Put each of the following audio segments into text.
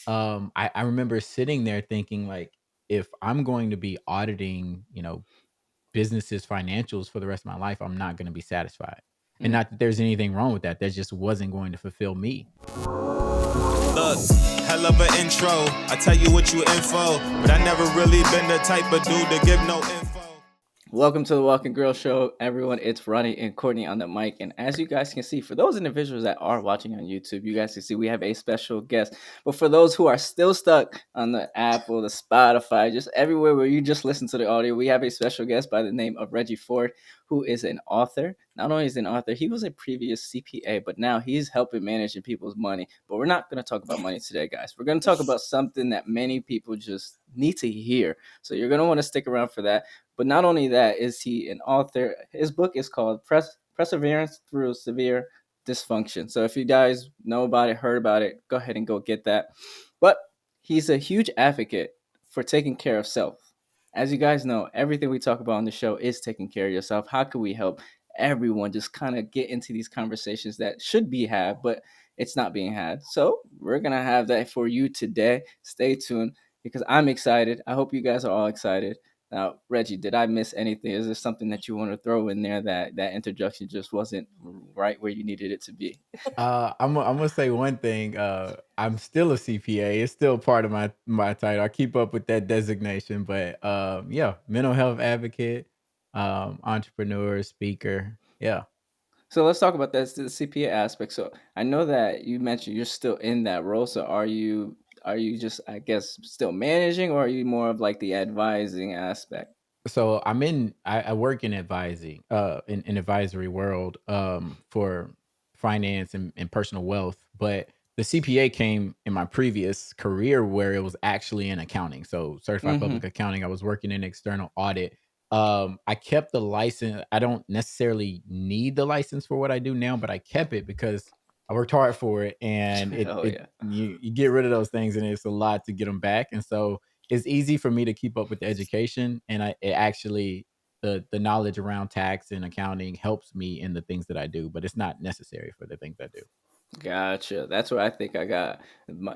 I remember sitting there thinking like, if I'm going to be auditing, businesses' financials for the rest of my life, I'm not going to be satisfied. And Mm. not that there's anything wrong with that. That just wasn't going to fulfill me. Look, hell of an intro. I tell you what you info, but I never really been the type of dude to give no info. Welcome to the Walking Girl Show, everyone. It's Roney and Courtney on the mic. And as you guys can see, for those individuals that are watching on YouTube, you guys can see we have a special guest. But for those who are still stuck on the Apple, the Spotify, just everywhere where you just listen to the audio, we have a special guest by the name of Reggie Ford, who is an author. Not only is he an author, he was a previous CPA, but now he's helping managing people's money. But we're not going to talk about money today, guys. We're going to talk about something that many people just need to hear. So you're going to want to stick around for that. But not only that is he an author. His book is called Perseverance Through Severe Dysfunction. So if you guys know about it, heard about it, go ahead and go get that. But he's a huge advocate for taking care of self. As you guys know, everything we talk about on the show is taking care of yourself. How can we help everyone just kind of get into these conversations that should be had, but it's not being had? So we're going to have that for you today. Stay tuned because I'm excited. I hope you guys are all excited. Now, Reggie, did I miss anything? Is there something that you want to throw in there that introduction just wasn't right where you needed it to be? I'm gonna say one thing. I'm still a CPA. It's still part of my title. I keep up with that designation, but yeah, mental health advocate, entrepreneur, speaker. Yeah. So let's talk about that, the CPA aspect. So I know that you mentioned you're still in that role. So are you just, I guess, still managing, or are you more of like the advising aspect? So I work in advising, in advisory world, for finance and personal wealth. But the CPA came in my previous career where it was actually in accounting. So certified Mm-hmm. public accounting. I was working in external audit. I kept the license. I don't necessarily need the license for what I do now, but I kept it because I worked hard for it, and it Oh it yeah. you get rid of those things, and it's a lot to get them back. And so it's easy for me to keep up with the education, and it actually, the knowledge around tax and accounting helps me in the things that I do, but it's not necessary for the things I do. Gotcha. That's where I think I got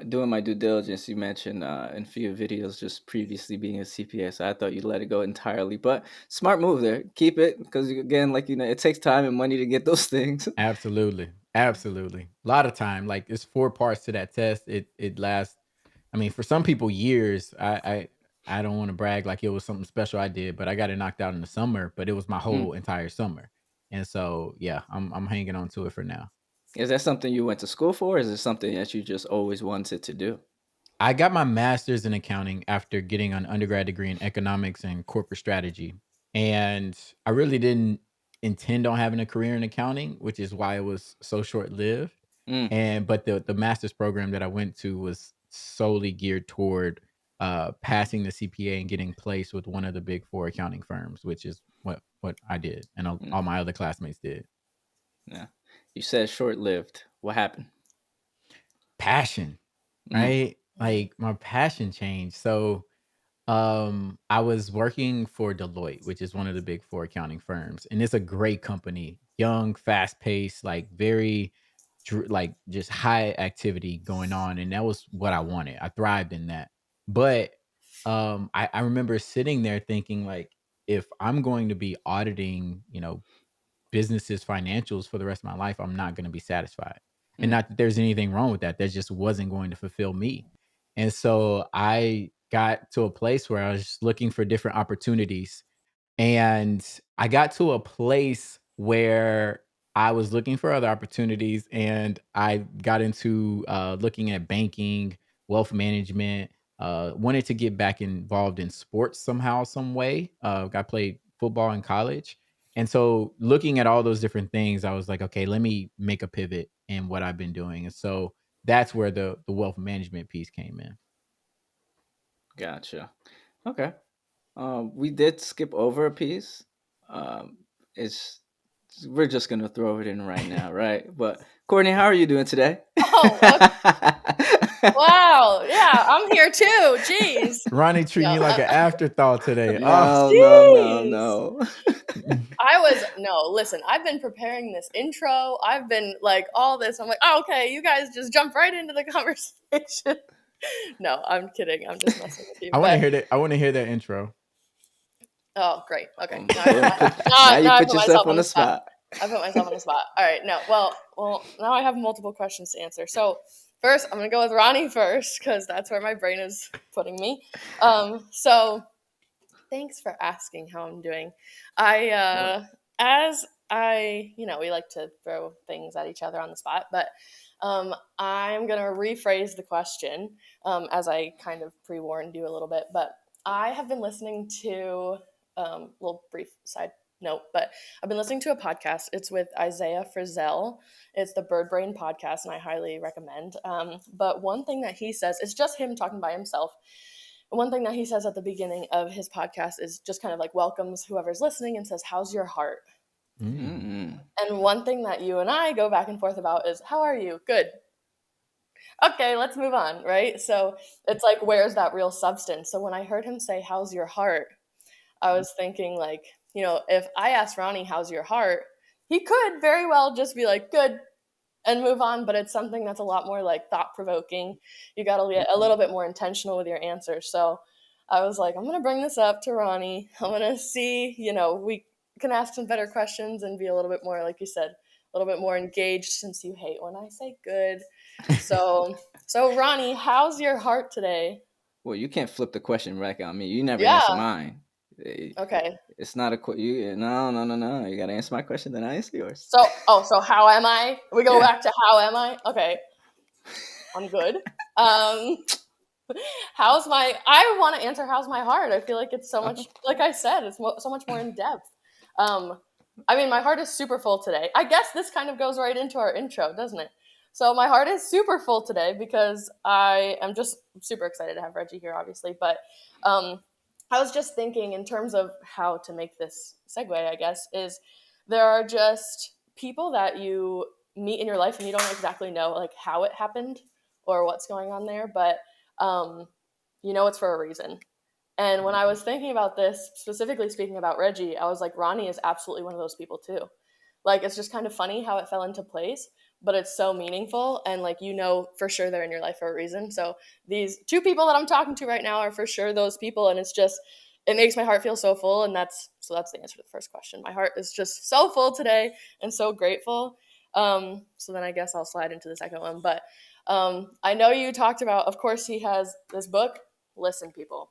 doing my due diligence. You mentioned in a few videos just previously being a CPA, so I thought you'd let it go entirely. But smart move there. Keep it because again, like it takes time and money to get those things. Absolutely. Absolutely. A lot of time. Like, it's 4 parts to that test. It lasts, I mean, for some people, years. I don't wanna brag like it was something special I did, but I got it knocked out in the summer, but it was my Mm. whole entire summer. And so, yeah, I'm hanging on to it for now. Is that something you went to school for? Or is it something that you just always wanted to do? I got my master's in accounting after getting an undergrad degree in economics and corporate strategy. And I really didn't intend on having a career in accounting, which is why it was so short lived. Mm. And but the master's program that I went to was solely geared toward passing the CPA and getting placed with one of the big four accounting firms, which is what I did, and Mm. all my other classmates did. Yeah. You said short lived. What happened? Passion, Mm. right? Like, my passion changed. So I was working for Deloitte, which is one of the big four accounting firms, and it's a great company. Young, fast paced, like very, like just high activity going on, and that was what I wanted. I thrived in that. But I remember sitting there thinking like, if I'm going to be auditing, businesses' financials for the rest of my life, I'm not going to be satisfied. And Mm. not that there's anything wrong with that. That just wasn't going to fulfill me. And so I got to a place where I was just looking for different opportunities. And I got to a place where I was looking for other opportunities, and I got into looking at banking, wealth management, wanted to get back involved in sports somehow, some way. I played football in college. And so looking at all those different things, I was like, okay, let me make a pivot in what I've been doing. And so that's where the wealth management piece came in. Gotcha. Okay. We did skip over a piece. Um, it's we're just gonna throw it in right now, right? But Courtney, how are you doing today? Oh, wow. Yeah, I'm here too. Jeez. Ronnie treating No, you like an afterthought today. Oh, No, no, no, jeez. no. No, listen, I've been preparing this intro. I've been like all this. I'm like, oh, okay, you guys just jump right into the conversation. No, I'm kidding. I'm just messing with you. I want to But hear that. I want to hear that intro. oh, great. Okay. Now you Now I put put yourself myself on on the the spot. spot. I put myself on the spot. All right. No. Well. Now I have multiple questions to answer. So first, I'm gonna go with Ronnie first because that's where my brain is putting me. So thanks for asking how I'm doing. As I, we like to throw things at each other on the spot, but I'm gonna rephrase the question as I kind of pre-warned you a little bit. But I have been listening to little brief side note, but I've been listening to a podcast. It's with Isaiah Frizzell. It's the Bird Brain podcast, and I highly recommend. But one thing that he says, it's just him talking by himself. One thing that he says at the beginning of his podcast is just kind of like welcomes whoever's listening and says, "How's your heart?" Mm. And one thing that you and I go back and forth about is, "How are you?" Good. Okay, let's move on, right? So it's like, where's that real substance? So when I heard him say, "How's your heart?" I was thinking, like, if I asked Ronnie, "How's your heart?" he could very well just be like, "Good," and move on, but it's something that's a lot more like thought provoking. You got to get a little bit more intentional with your answers. So I was like, I'm going to bring this up to Ronnie. I'm going to see, we can ask some better questions and be a little bit more, like you said, a little bit more engaged since you hate when I say good. So Ronnie, how's your heart today? Well, you can't flip the question back on me. You never answer Yeah. mine. Okay. It's not a you. No. You gotta answer my question, then I answer yours. So how am I? We go Yeah. back to how am I? Okay. I'm good. I want to answer how's my heart. I feel like it's so much, like I said, it's so much more in depth. My heart is super full today. I guess this kind of goes right into our intro, doesn't it? So my heart is super full today because I am just super excited to have Reggie here, obviously. But I was just thinking in terms of how to make this segue, I guess, is there are just people that you meet in your life and you don't exactly know like how it happened or what's going on there, but it's for a reason. And when I was thinking about this, specifically speaking about Reggie, I was like, Ronnie is absolutely one of those people too. Like, it's just kind of funny how it fell into place, but it's so meaningful. And like, for sure they're in your life for a reason. So these two people that I'm talking to right now are for sure those people. And it makes my heart feel so full. And that's the answer to the first question. My heart is just so full today and so grateful. So then I guess I'll slide into the second one. But I know you talked about, of course, he has this book. Listen, people.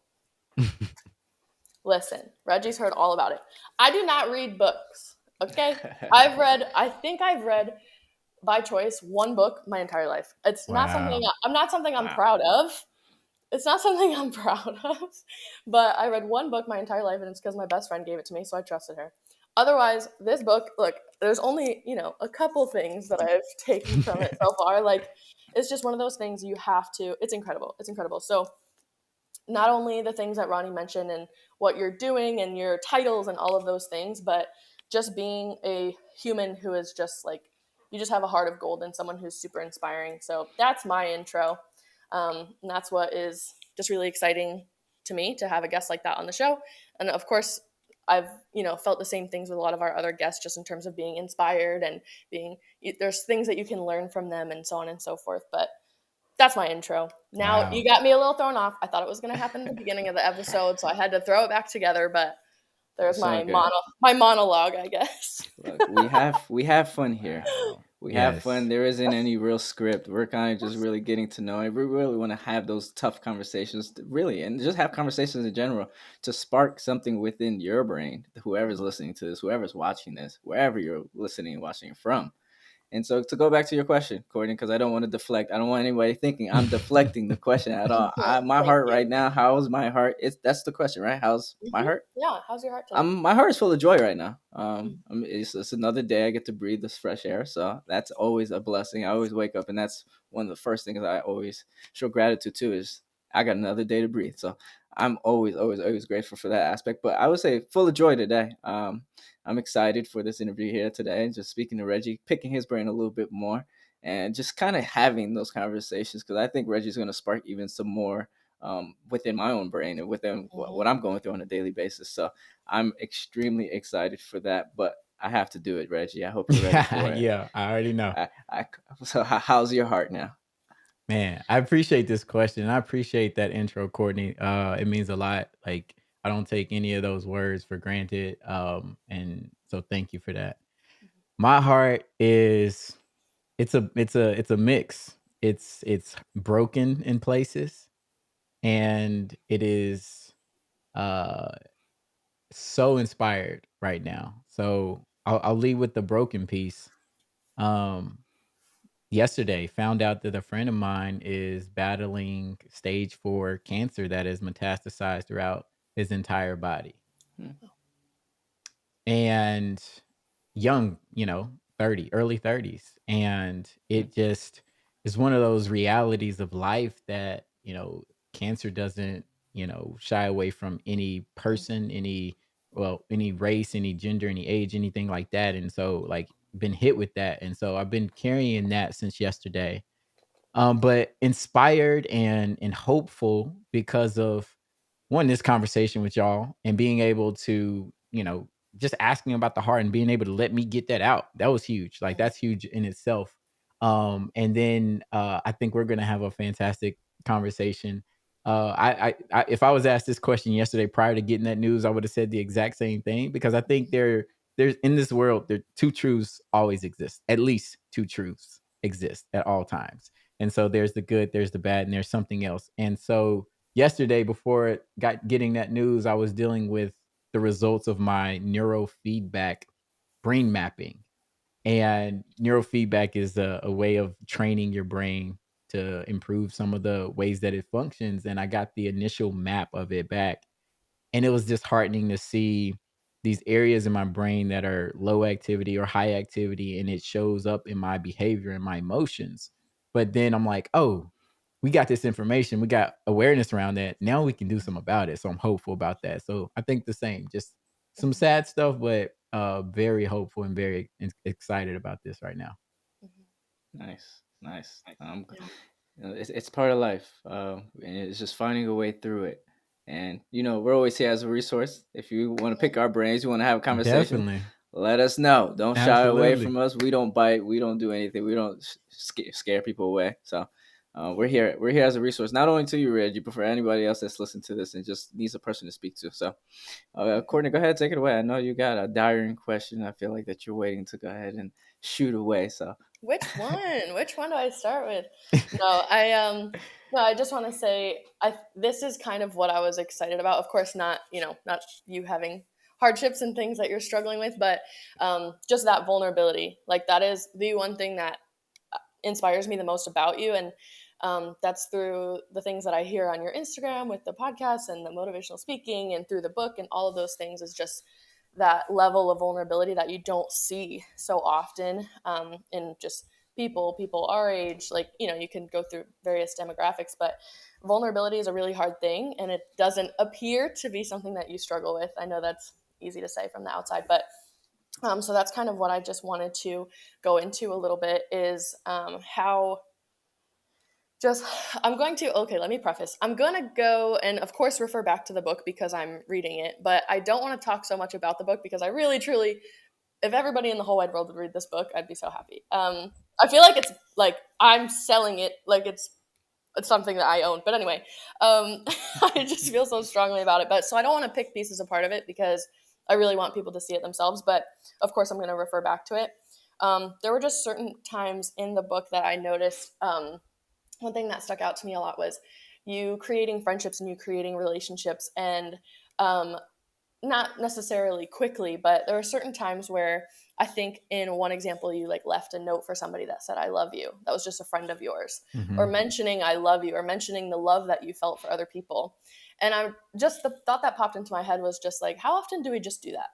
Listen, Reggie's heard all about it. I do not read books, okay? I think I've read by choice one book my entire life. It's not something I'm proud of. It's not something I'm proud of, but I read one book my entire life, and it's because my best friend gave it to me, so I trusted her. Otherwise, this book, look, there's only, a couple things that I've taken from it so far. Like, it's just one of those things you have to, it's incredible. It's incredible. So not only the things that Ronnie mentioned and what you're doing and your titles and all of those things, but just being a human who is just like, you just have a heart of gold and someone who's super inspiring. So that's my intro. And that's what is just really exciting to me to have a guest like that on the show. And of course, I've, felt the same things with a lot of our other guests, just in terms of being inspired and there's things that you can learn from them and so on and so forth. But that's my intro. Now Wow. you got me a little thrown off. I thought it was going to happen at the beginning of the episode, so I had to throw it back together. But there's my monologue, I guess. Look, we have fun here. We have fun. There isn't any real script. We're kind of just really getting to know it. We really want to have those tough conversations, really, and just have conversations in general to spark something within your brain. Whoever's listening to this, whoever's watching this, wherever you're listening and watching from. And so to go back to your question, Courtney, because I don't want to deflect. I don't want anybody thinking I'm deflecting the question at all. My heart right now, how's my heart? That's the question, right? How's my heart? Yeah, how's your heart today? My heart is full of joy right now. It's another day I get to breathe this fresh air, so that's always a blessing. I always wake up, and that's one of the first things I always show gratitude to is I got another day to breathe. So I'm always grateful for that aspect. But I would say full of joy today. I'm excited for this interview here today. Just speaking to Reggie, picking his brain a little bit more, and just kind of having those conversations because I think Reggie's going to spark even some more within my own brain and within what I'm going through on a daily basis. So I'm extremely excited for that. But I have to do it, Reggie. I hope you're ready for it. Yeah, I already know. So how's your heart now? Man, I appreciate this question. I appreciate that intro, Courtney. It means a lot. Like I don't take any of those words for granted. And so thank you for that. My heart is it's a mix. It's broken in places and it is uh so inspired right now. So I'll lead with the broken piece. Um Yesterday found out that a friend of mine is battling stage 4 cancer that is metastasized throughout his entire body. Hmm. And young, 30, early 30s. And Hmm. it just is one of those realities of life that, cancer doesn't, shy away from any person, any race, any gender, any age, anything like that. And so like been hit with that. And so I've been carrying that since yesterday, but inspired and hopeful because of one, this conversation with y'all and being able to, just asking about the heart and being able to let me get that out. That was huge. Like that's huge in itself. And then I think we're gonna have a fantastic conversation. If I was asked this question yesterday prior to getting that news, I would have said the exact same thing because I think there's in this world there two truths always exist. At least two truths exist at all times. And so there's the good, there's the bad, and there's something else. And so yesterday, before getting that news, I was dealing with the results of my neurofeedback brain mapping. And neurofeedback is a way of training your brain to improve some of the ways that it functions. And I got the initial map of it back. And it was disheartening to see these areas in my brain that are low activity or high activity, and it shows up in my behavior and my emotions. But then I'm like, oh, we got this information, we got awareness around that. Now we can do something about it. So I'm hopeful about that. So I think the same, just some sad stuff, but very hopeful and very excited about this right now. Nice, nice. Yeah. It's part of life, and it's just finding a way through it. And we're always here as a resource. If you want to pick our brains, you want to have a conversation, Definitely. let us know. Don't shy away Absolutely. from us. We don't bite. We don't do anything. We don't scare people away. So we're here. We're here as a resource, not only to you, Reggie, but for anybody else that's listening to this and just needs a person to speak to. So, Courtney, go ahead, take it away. I know you got a dire question. I feel like that you're waiting to go ahead and shoot away. So. Which one? Which one do I start with? No, I just want to say this is kind of what I was excited about. Of course, not you having hardships and things that you're struggling with, but just that vulnerability. Like that is the one thing that inspires me the most about you, and that's through the things that I hear on your Instagram with the podcast and the motivational speaking, and through the book, and all of those things is just that level of vulnerability that you don't see so often in just people our age. Like you can go through various demographics, but vulnerability is a really hard thing, and it doesn't appear to be something that you struggle with. I know that's easy to say from the outside, but so that's kind of what I just wanted to go into a little bit is how just okay, let me preface. I'm going to go and of course refer back to the book because I'm reading it, but I don't want to talk so much about the book because I really truly, if everybody in the whole wide world would read this book, I'd be so happy. I feel like it's like I'm selling it like it's something that I own. But anyway, I just feel so strongly about it. But so I don't want to pick pieces apart of it because I really want people to see it themselves. But of course, I'm going to refer back to it. There were just certain times in the book that I noticed. One thing that stuck out to me a lot was you creating friendships and you creating relationships, and um, not necessarily quickly, but there were certain times where I think in one example you like left a note for somebody that said I love you, that was just a friend of yours, or Hmm. mentioning I love you, or mentioning the love that you felt for other people. And I just, the thought that popped into my head was just like, how often do we just do that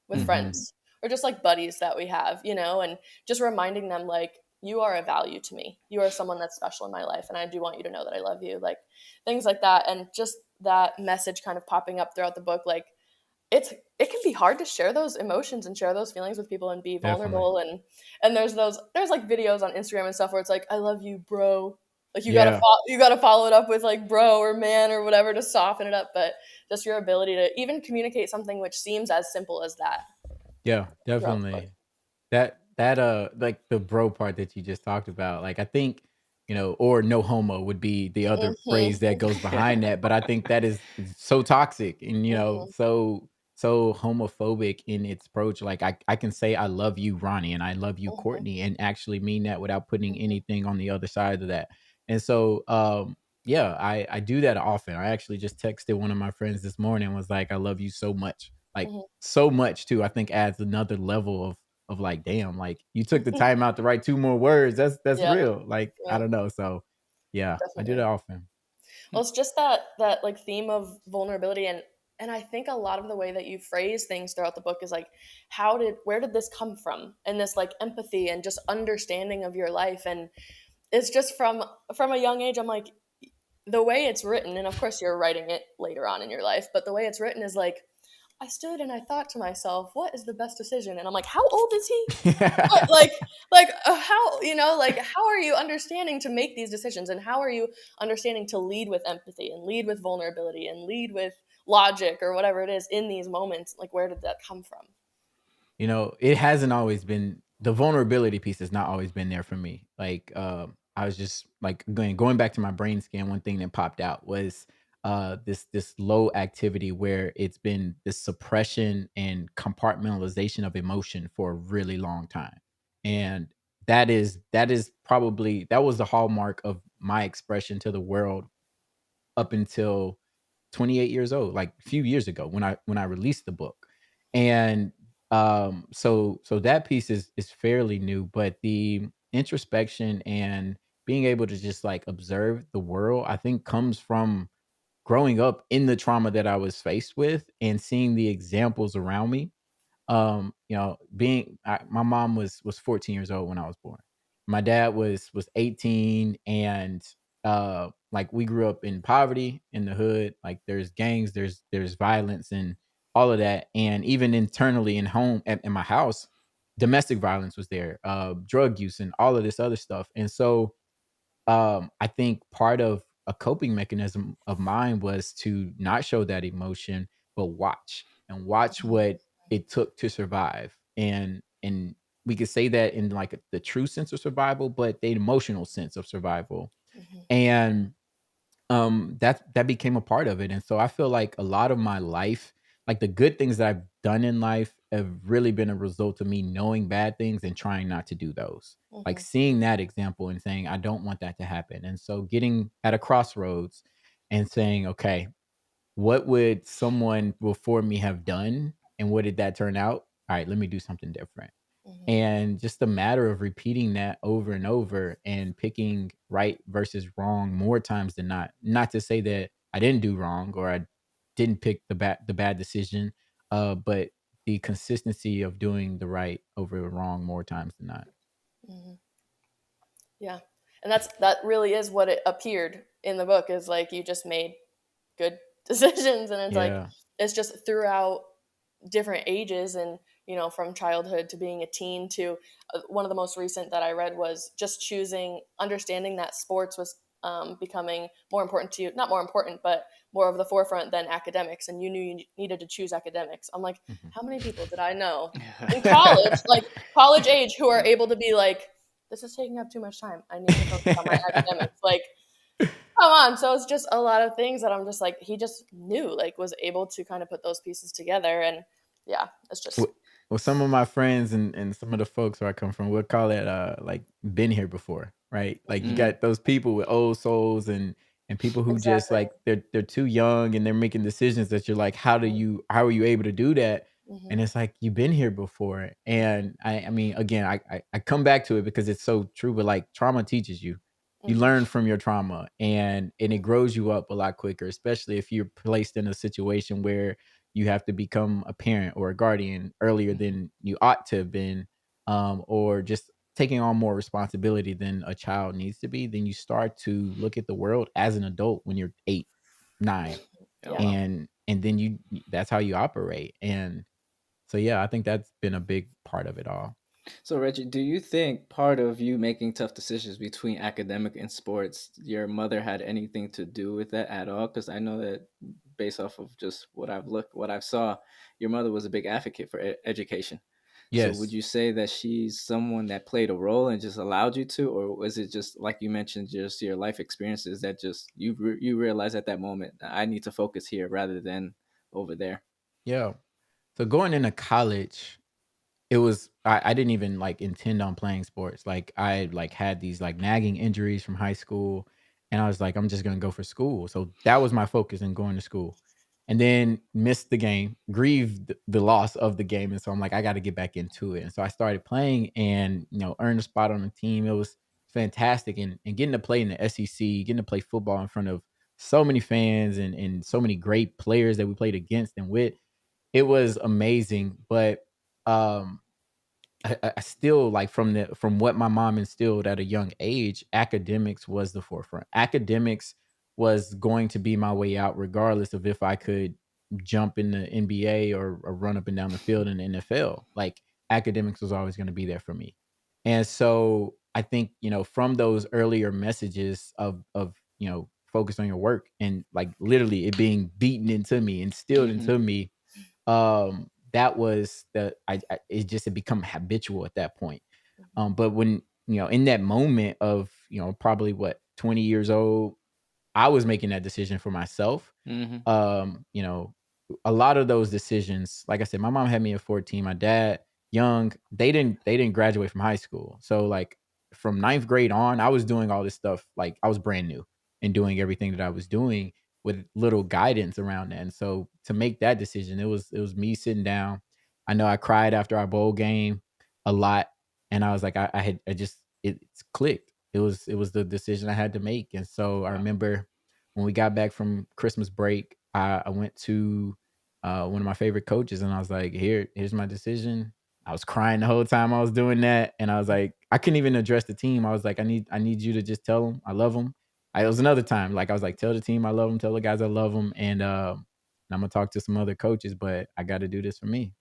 with Hmm. friends or just like buddies that we have, and just reminding them like, you are a value to me, you are someone that's special in my life, and I do want you to know that I love you, like things like that. And just that message kind of popping up throughout the book, like it can be hard to share those emotions and share those feelings with people and be Definitely. vulnerable. And there's like videos on Instagram and stuff where it's like, I love you, bro. Like Yeah. you gotta follow it up with like bro or man or whatever to soften it up. But just your ability to even communicate something which seems as simple as that Yeah, throughout the book. definitely. That like the bro part that you just talked about, like I think, or no homo would be the other phrase that goes behind that. But I think that is so toxic and, so homophobic in its approach. Like I can say I love you, Ronnie, and I love you, Courtney, and actually mean that without putting anything on the other side of that. And so, yeah, I do that often. I actually just texted one of my friends this morning and was like, I love you so much. Like so much too, I think adds another level of like, damn, like you took the time out to write 2 more words. That's Yeah, real. Like, I yeah, don't know. So yeah, I do definitely. that often. Well, it's just that like theme of vulnerability, and I think a lot of the way that you phrase things throughout the book is like, where did this come from? And this like empathy and just understanding of your life, and it's just from a young age. I'm like, the way it's written, and of course you're writing it later on in your life, but the way it's written is like, I stood and I thought to myself, what is the best decision? And I'm like, how old is he? What, how, like, how are you understanding to make these decisions? And how are you understanding to lead with empathy and lead with vulnerability and lead with logic or whatever it is in these moments? Like, where did that come from? It hasn't always been the vulnerability piece has not always been there for me. Like, I was just like going back to my brain scan, one thing that popped out was this low activity where it's been this suppression and compartmentalization of emotion for a really long time. And that is probably that was the hallmark of my expression to the world up until 28 years old, like a few years ago when I released the book. And so that piece is fairly new, but the introspection and being able to just like observe the world, I think comes from growing up in the trauma that I was faced with and seeing the examples around me. My mom was 14 years old when I was born. My dad was 18, and like we grew up in poverty in the hood. Like there's gangs, there's violence and all of that. And even internally in home in my house, domestic violence was there, drug use and all of this other stuff. And so I think part of a coping mechanism of mine was to not show that emotion, but watch what it took to survive. And we could say that in like the true sense of survival, but the emotional sense of survival. Mhm. And that became a part of it. And so I feel like a lot of my life, like the good things that I've done in life have really been a result of me knowing bad things and trying not to do those. Like Mhm. seeing that example and saying I don't want that to happen. And so getting at a crossroads and saying, okay, what would someone before me have done and what did that turn out? All right, let me do something different. Mhm. And just a matter of repeating that over and over and picking right versus wrong more times than not. Not to say that I didn't do wrong or I didn't pick the bad decision, but the consistency of doing the right over the wrong more times than not. Mhm. Yeah. And that really is what it appeared in the book, is like you just made good decisions, and it's like Yeah. it's just throughout different ages, and from childhood to being a teen to one of the most recent that I read was just understanding that sports was becoming more important to you, not more important, but more of the forefront than academics, and you knew you needed to choose academics. I'm like, Mhm. how many people did I know in college, like college age, who are able to be like, this is taking up too much time, I need to focus on my academics, like, come on. So it's just a lot of things that I'm just like, he just knew, like, was able to kind of put those pieces together. And yeah, it's just, Well, well, some of my friends and some of the folks where I come from would call it like been here before, right? Like you Mm. got those people with old souls and people who just exactly. like they're too young and they're making decisions that you're like, how are you able to do that? Hmm. And it's like you've been here before. And I mean, again, I come back to it because it's so true, but like trauma teaches you. You Hmm. learn from your trauma and it grows you up a lot quicker, especially if you're placed in a situation where you have to become a parent or a guardian earlier than you ought to have been, or just taking on more responsibility than a child needs to be, then you start to look at the world as an adult when you're 8, 9, Oh Yeah. wow. and then that's how you operate. And so yeah, I think that's been a big part of it all. So Reggie, do you think part of you making tough decisions between academic and sports, your mother had anything to do with that at all? Because I know that based off of just what I've saw, your mother was a big advocate for education. So would Yes. you say that she's someone that played a role and just allowed you to, or was it just like you mentioned, just your life experiences that just you realize at that moment, I need to focus here rather than over there? Yeah. So going into college, it was I didn't even, like, intend on playing sports. Like, I, like, had these, like, nagging injuries from high school, and I was like, "I'm just gonna go for school." So that was my focus in going to school. And then missed the game, grieved the loss of the game, and so I'm like, "I gotta get back into it." And so I started playing and, earned a spot on the team. It was fantastic, and getting to play in the SEC, getting to play football in front of so many fans and so many great players that we played against and with, it was amazing. But, um I still like from what my mom instilled at a young age, academics was the forefront. Academics was going to be my way out, regardless of if I could jump in the NBA or run up and down the field in the NFL. Like academics was always going to be there for me. And so I think, from those earlier messages of focus on your work and like literally it being beaten into me, instilled Hmm. into me, that was it just had become habitual at that point. But when, in that moment of, probably what, 20 years old, I was making that decision for myself. Hmm. Um, you know, a lot of those decisions, like I said, my mom had me at 14, my dad young, they didn't graduate from high school. So like from ninth grade on, I was doing all this stuff like I was brand new and doing everything that I was doing with little guidance around that. And so to make that decision, it was me sitting down. I know I cried after our bowl game a lot. And I was like, I just it's clicked. It was the decision I had to make. And so I Wow. remember when we got back from Christmas break, I went to one of my favorite coaches and I was like, here's my decision. I was crying the whole time I was doing that. And I was like, I couldn't even address the team. I was like, I need you to just tell them I love them. It was another time. Like I was like, tell the team I love them, tell the guys I love them. And I'm gonna talk to some other coaches, but I got to do this for me.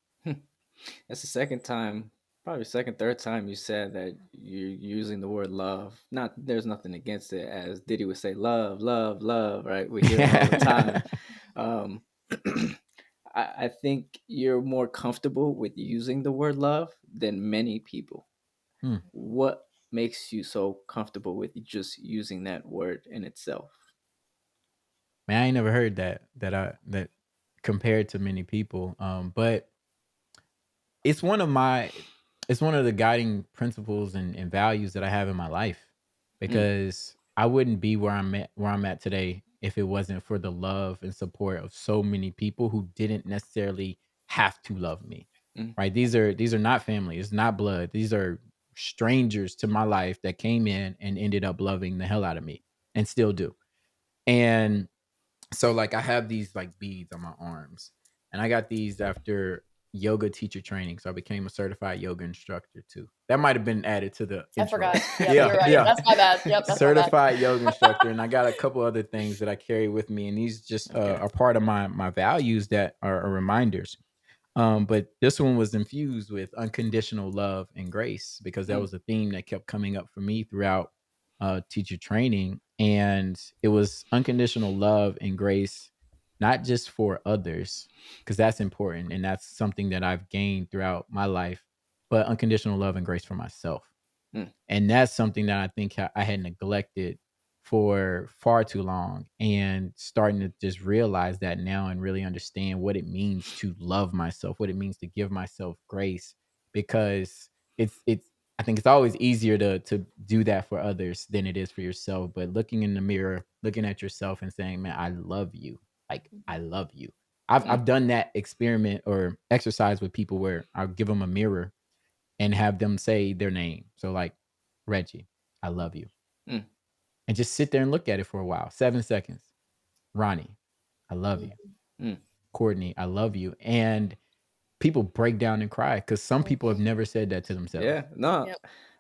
That's the second time, probably second, third time you said that you're using the word love. Not there's nothing against it, as Diddy would say, love, love, love, right? We hear it all the time. Um, I think you're more comfortable with using the word love than many people. Hmm. What makes you so comfortable with just using that word in itself? Man, I ain't never heard that compared to many people. But it's one of my it's one of the guiding principles and values that I have in my life Mm, because I wouldn't be where I'm at today if it wasn't for the love and support of so many people who didn't necessarily have to love me. mm, Right? These are not family, it's not blood. These are strangers to my life that came in and ended up loving the hell out of me and still do. And so like I have these like beads on my arms, and I got these after yoga teacher training. So I became a certified yoga instructor too. That might have been added to the I intro. forgot. Yep, Yeah, you're right. yeah. That's my bad. Yep, that's my bad. Certified yoga instructor, and I got a couple other things that I carry with me, and these just okay. are part of my values that are reminders. But this one was infused with unconditional love and grace because that Mm, was a theme that kept coming up for me throughout teacher training. And it was unconditional love and grace, not just for others, because that's important. And that's something that I've gained throughout my life, but unconditional love and grace for myself. mm, And that's something that I think I had neglected for far too long, and starting to just realize that now and really understand what it means to love myself, what it means to give myself grace, because it's I think it's always easier to do that for others than it is for yourself. But looking in the mirror, looking at yourself and saying, "Man, I love you." Like, I love you. I've mm, I've done that experiment or exercise with people where I'll give them a mirror and have them say their name. So like, Reggie, I love you. mm, And just sit there and look at it for a while. 7 seconds. Ronnie, I love you. mm. Courtney, I love you. And people break down and cry because some people have Mhm. never said that to themselves. Yeah, no, Yep.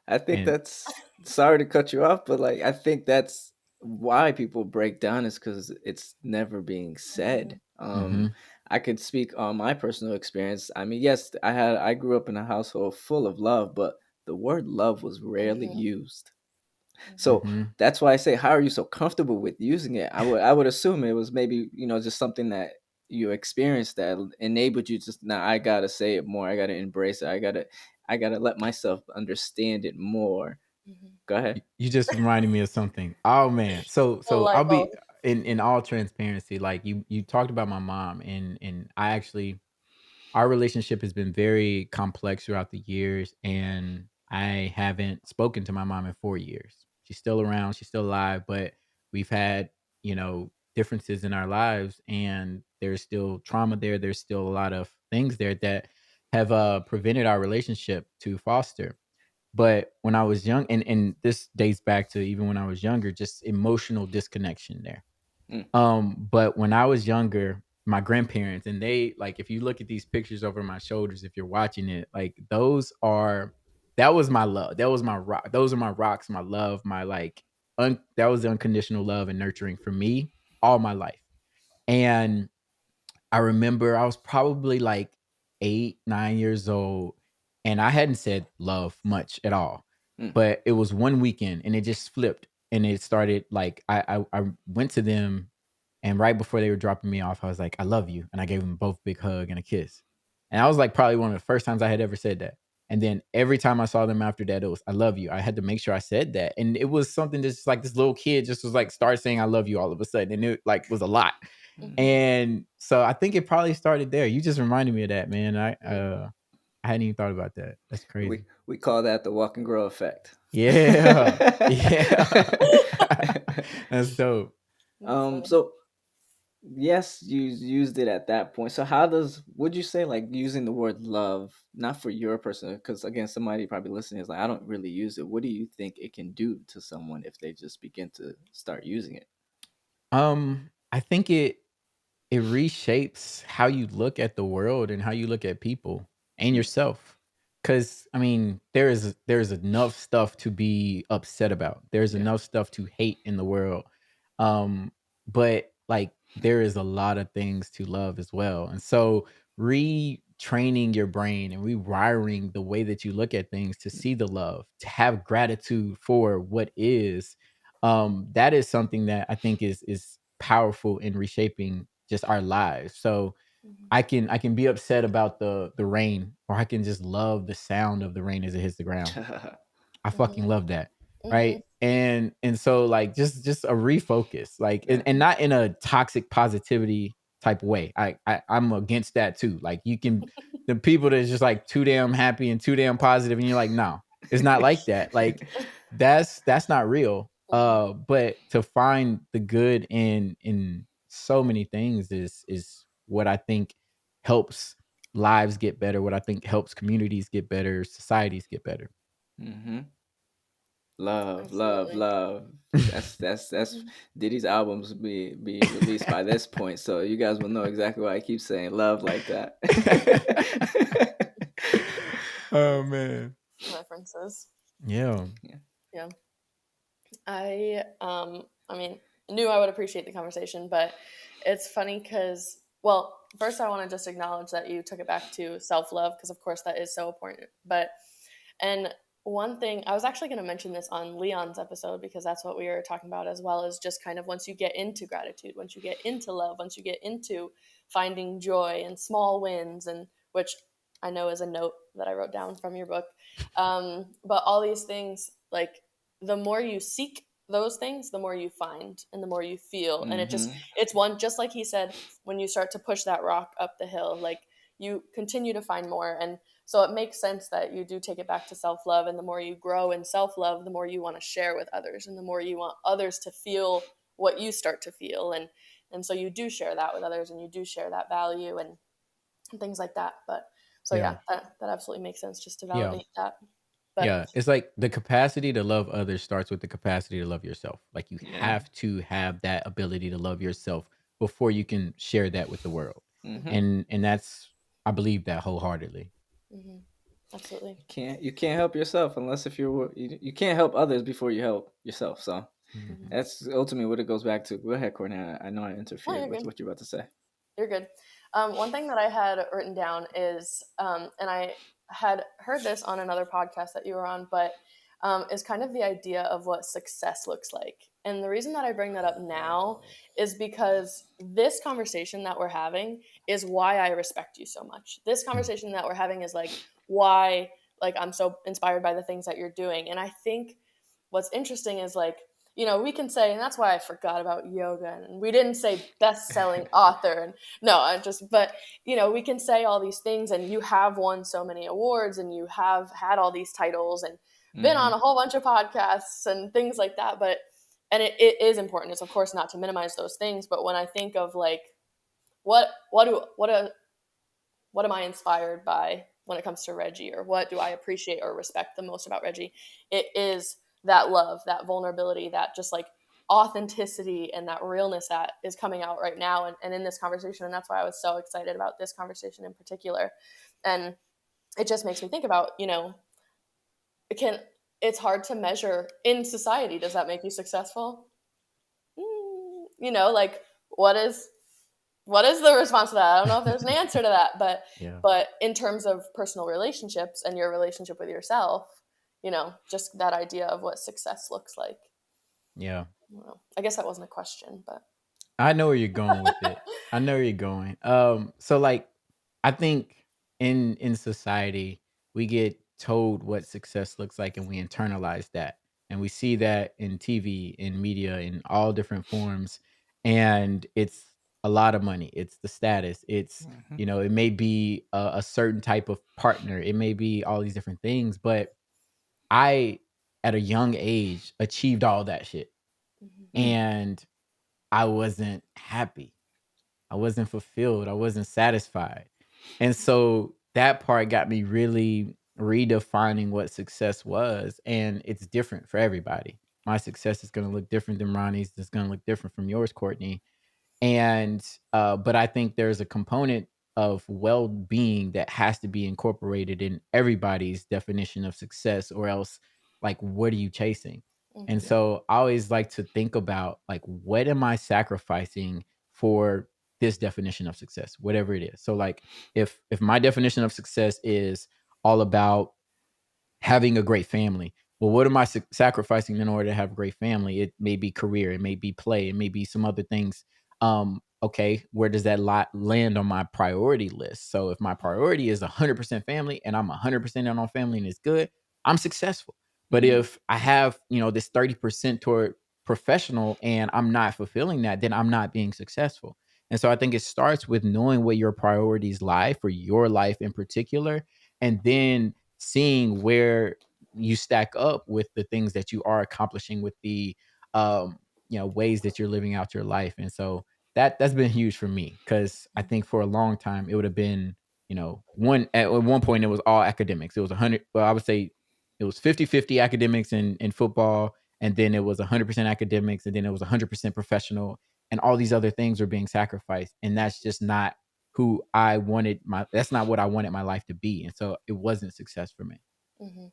I think And that's sorry to cut you off, but like I think that's why people break down is because it's never being Mhm. said. mhm, I could speak on my personal experience. I mean, yes, I grew up in a household full of love, but the word love was rarely Mhm. used. So mhm. that's why I say, how are you so comfortable with using it? I would assume it was maybe just something that you experienced that enabled you to now I gotta say it more. I gotta embrace it. I gotta let myself understand it more. Mhm. Go ahead. You just reminded me of something. Oh man. Full So light I'll be bulb. in all transparency, like you talked about my mom, and I actually, our relationship has been very complex throughout the years, and I haven't spoken to my mom in 4 years. She's still around, she's still alive, but we've had, differences in our lives, and there's still trauma there. There's still a lot of things there that have prevented our relationship to foster. But when I was young, and this dates back to even when I was younger, just emotional disconnection there. Mm. But when I was younger, my grandparents, and they, like, if you look at these pictures over my shoulders, if you're watching it, like, that was my love. That was my rock. Those are my rocks, my love, my, like, that was the unconditional love and nurturing for me all my life. And I remember I was probably like 8, 9 years old, and I hadn't said love much at all. Mm. But it was one weekend and it just flipped, and it started like I went to them, and right before they were dropping me off, I was like, "I love you." And I gave them both a big hug and a kiss. And I was like probably one of the first times I had ever said that. And then every time I saw them after that, it was, "I love you." I had to make sure I said that. And it was something that's just like this little kid just was like start saying I love you all of a sudden. And it like was a lot. Mhm. And so I think it probably started there. You just reminded me of that, man. Mhm. I hadn't even thought about that. That's crazy. We call that the walk and grow effect. Yeah. Yeah. That's dope. That's funny. So yes, you used it at that point. So how would you say like using the word love, not for your person, because again, somebody probably listening is like, I don't really use it. What do you think it can do to someone if they just begin to start using it? I think it reshapes how you look at the world and how you look at people and Mm. yourself. Cause I mean, there's enough stuff to be upset about. There's Yeah. enough stuff to hate in the world. But like there is a lot of things to love as well. And so retraining your brain and rewiring the way that you look at things to see the love, to have gratitude for what is, that is something that I think is powerful in reshaping just our lives. So Mhm. I can be upset about the rain, or I can just love the sound of the rain as it hits the ground. I fucking Mhm. love that, right? Mhm. And so like just a refocus, like Yeah. and not in a toxic positivity type way. I'm against that too. Like you can the people that's just like too damn happy and too damn positive, and you're like, no, it's not like that. Like that's not real. Mhm. But to find the good in so many things is what I think helps lives get better, what I think helps communities get better, societies get better. Hmm. Love, love, Absolutely. love. That's Diddy's albums be released by this point, so you guys will know exactly why I keep saying love like that. Oh man. References. Yeah. Yeah. Yeah. I mean, knew I would appreciate the conversation, but it's funny because, well, first I want to just acknowledge that you took it back to self-love because of course that is so important. But and one thing I was actually going to mention this on Leon's episode because that's what we were talking about as well, is just kind of once you get into gratitude, once you get into love, once you get into finding joy and small wins, and which I know is a note that I wrote down from your book. But all these things, like the more you seek those things, the more you find and the more you feel. And Hmm. it's one, just like he said, when you start to push that rock up the hill, like you continue to find more. And so it makes sense that you do take it back to self love. And the more you grow in self love, the more you want to share with others, and the more you want others to feel what you start to feel. And so you do share that with others, and you do share that value and things like that. But so Yeah. yeah, that absolutely makes sense just to Yeah. validate that. But Yeah. It's like the capacity to love others starts with the capacity to love yourself. Like you Yeah. have to have that ability to love yourself before you can share that with the world. Hmm. mhm, And that's, I believe that wholeheartedly. mhm, absolutely. You can't help yourself unless if you can't help others before you help yourself. So Mhm. that's ultimately what it goes back to. Go ahead, Courtney. I know I No, interfered you're with good. what you're about to say. You're good. One thing that I had written down is, and I had heard this on another podcast that you were on, but is kind of the idea of what success looks like. And the reason that I bring that up now is because this conversation that we're having is why I respect you so much. This conversation that we're having is like why like I'm so inspired by the things that you're doing. And I think what's interesting is like, you know, we can say, and that's why I forgot about yoga, and we didn't say best-selling author, and no, but you know, we can say all these things, and you have won so many awards, and you have had all these titles, and been on a whole bunch of podcasts and things like that, but and it is important. It's of course not to minimize those things, but when I think of like what am I inspired by when it comes to Reggie, or what do I appreciate or respect the most about Reggie, it is that love, that vulnerability, that just like authenticity and that realness that is coming out right now and in this conversation. And that's why I was so excited about this conversation in particular. And it just makes me think about, you know, it's hard to measure in society. Does that make you successful? You know, like what is the response to that? I don't know if there's an answer to that, Yeah. but in terms of personal relationships and your relationship with yourself, you know, just that idea of what success looks like. Yeah. Well, I guess that wasn't a question, but I know where you're going with it. I know where you're going. So like I think in society we get told what success looks like and we internalize that. And we see that in TV, in media, in all different forms. And it's a lot of money. It's the status. It's, you know, it may be a certain type of partner. It may be all these different things. But I, at a young age, achieved all that shit. And I wasn't happy. I wasn't fulfilled. I wasn't satisfied. And so that part got me really redefining what success was. And it's different for everybody. My success is going to look different than Ronnie's. It's going to look different from yours, Courtney. And but I think there's a component of well-being that has to be incorporated in everybody's definition of success, or else like what are you chasing? And so I always like to think about like what am I sacrificing for this definition of success, whatever it is. So like if my definition of success is all about having a great family. Well, what am I sacrificing in order to have a great family? It may be career, it may be play, it may be some other things. Okay, where does that lot land on my priority list? So if my priority is 100% family and I'm 100% in on family and it's good, I'm successful. But if I have, you know, this 30% toward professional and I'm not fulfilling that, then I'm not being successful. And so I think it starts with knowing what your priorities lie for your life in particular, and then seeing where you stack up with the things that you are accomplishing with the you know, ways that you're living out your life. And so that's been huge for me, because I think for a long time it would have been, you know, at one point it was all academics. It was 100, well, I would say it was 50-50 academics in football, and then it was 100% academics, and then it was 100% professional, and all these other things were being sacrificed. And that's just not who I wanted that's not what I wanted my life to be. And so it wasn't success for me. Mm-hmm.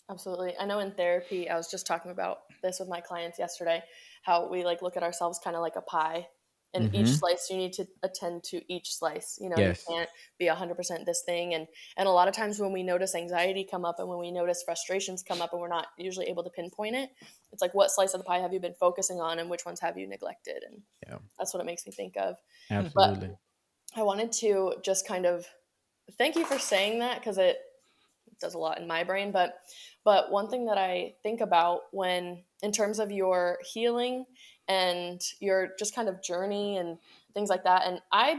Absolutely. I know in therapy, I was just talking about this with my clients yesterday, how we like look at ourselves kind of like a pie. And each Hmm. slice, you need to attend to each slice. You know, you Yes. can't be 100% this thing. And a lot of times when we notice anxiety come up and when we notice frustrations come up and we're not usually able to pinpoint it, it's like, what slice of the pie have you been focusing on and which ones have you neglected? And Yeah. that's what it makes me think of. But Absolutely. I wanted to just kind of thank you for saying that, because it does a lot in my brain. But one thing that I think about when in terms of your healing and your just kind of journey and things like that, and I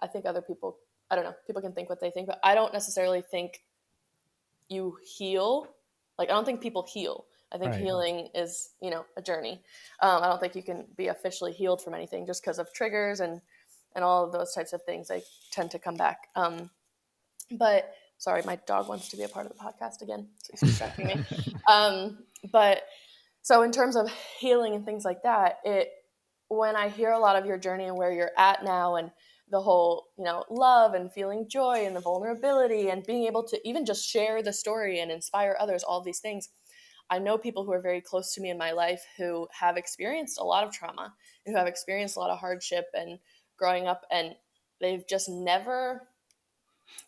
think other people, I don't know, people can think what they think, but I don't necessarily think you heal. Like, I don't think people heal. I think Right. healing is, you know, a journey. I don't think you can be officially healed from anything just because of triggers and all of those types of things. They tend to come back. But sorry, my dog wants to be a part of the podcast again, so he's distracting me. But so in terms of healing and things like that, when I hear a lot of your journey and where you're at now, and the whole, you know, love and feeling joy and the vulnerability and being able to even just share the story and inspire others, all these things. I know people who are very close to me in my life who have experienced a lot of trauma and who have experienced a lot of hardship and growing up, and they've just never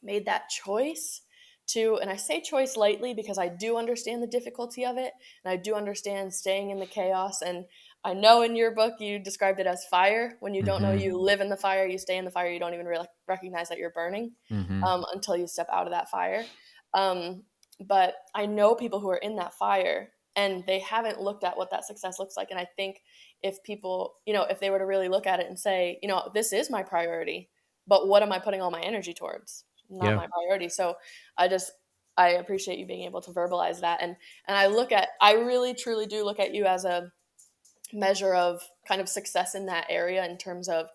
made that choice to, and I say choice lightly because I do understand the difficulty of it, and I do understand staying in the chaos. And I know in your book you described it as fire. When you don't know, you live in the fire, you stay in the fire, you don't even really recognize that you're burning until you step out of that fire. But I know people who are in that fire and they haven't looked at what that success looks like. And I think if people, if they were to really look at it and say, this is my priority, but what am I putting all my energy towards? Not Yeah. my priority. So I appreciate you being able to verbalize that. And I really truly do look at you as a measure of kind of success in that area in terms of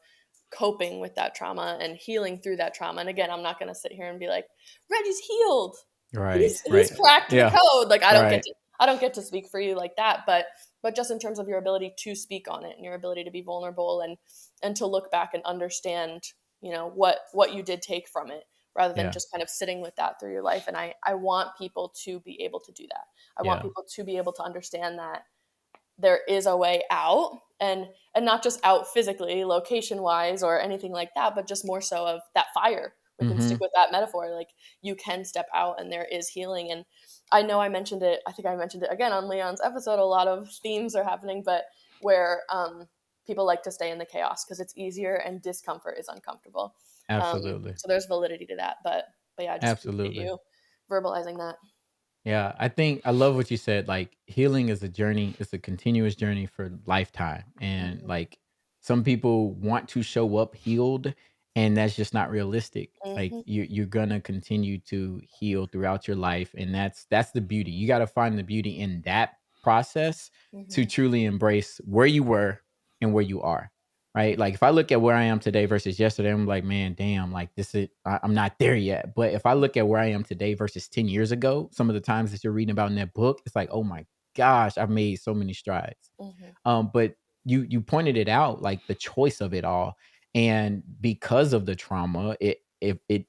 coping with that trauma and healing through that trauma. And again, I'm not going to sit here and be like, Reggie's healed. Right. He's cracked the Yeah. code. Like I Right. don't get to speak for you like that, but just in terms of your ability to speak on it and your ability to be vulnerable and to look back and understand, what you did take from it rather than Yeah. just kind of sitting with that through your life. And I want people to be able to do that. I want Yeah. people to be able to understand that there is a way out, and not just out physically, location wise or anything like that, but just more so of that fire. We can stick with that metaphor. Like you can step out and there is healing. And I know I think I mentioned it again on Leon's episode. A lot of themes are happening, but where people like to stay in the chaos because it's easier and discomfort is uncomfortable. Absolutely. So there's validity to that. But yeah, I just appreciate Absolutely. you verbalizing that. Yeah, I think I love what you said. Like healing is a journey, it's a continuous journey for lifetime. And Mhm. like some people want to show up healed, and that's just not realistic. Like Mhm. you're gonna continue to heal throughout your life, and that's the beauty. You got to find the beauty in that process to Mhm. truly embrace where you were and where you are. Right. Like if I look at where I am today versus yesterday, I'm like, man, damn, like I'm not there yet. But if I look at where I am today versus 10 years ago, some of the times that you're reading about in that book, it's like, oh my gosh, I've made so many strides. Mhm. But you pointed it out, like the choice of it all. And because of the trauma, it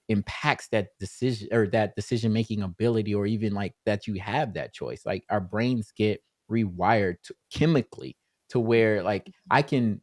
impacts that decision or that decision making ability, or even like that you have that choice. Like our brains get rewired chemically to where like I can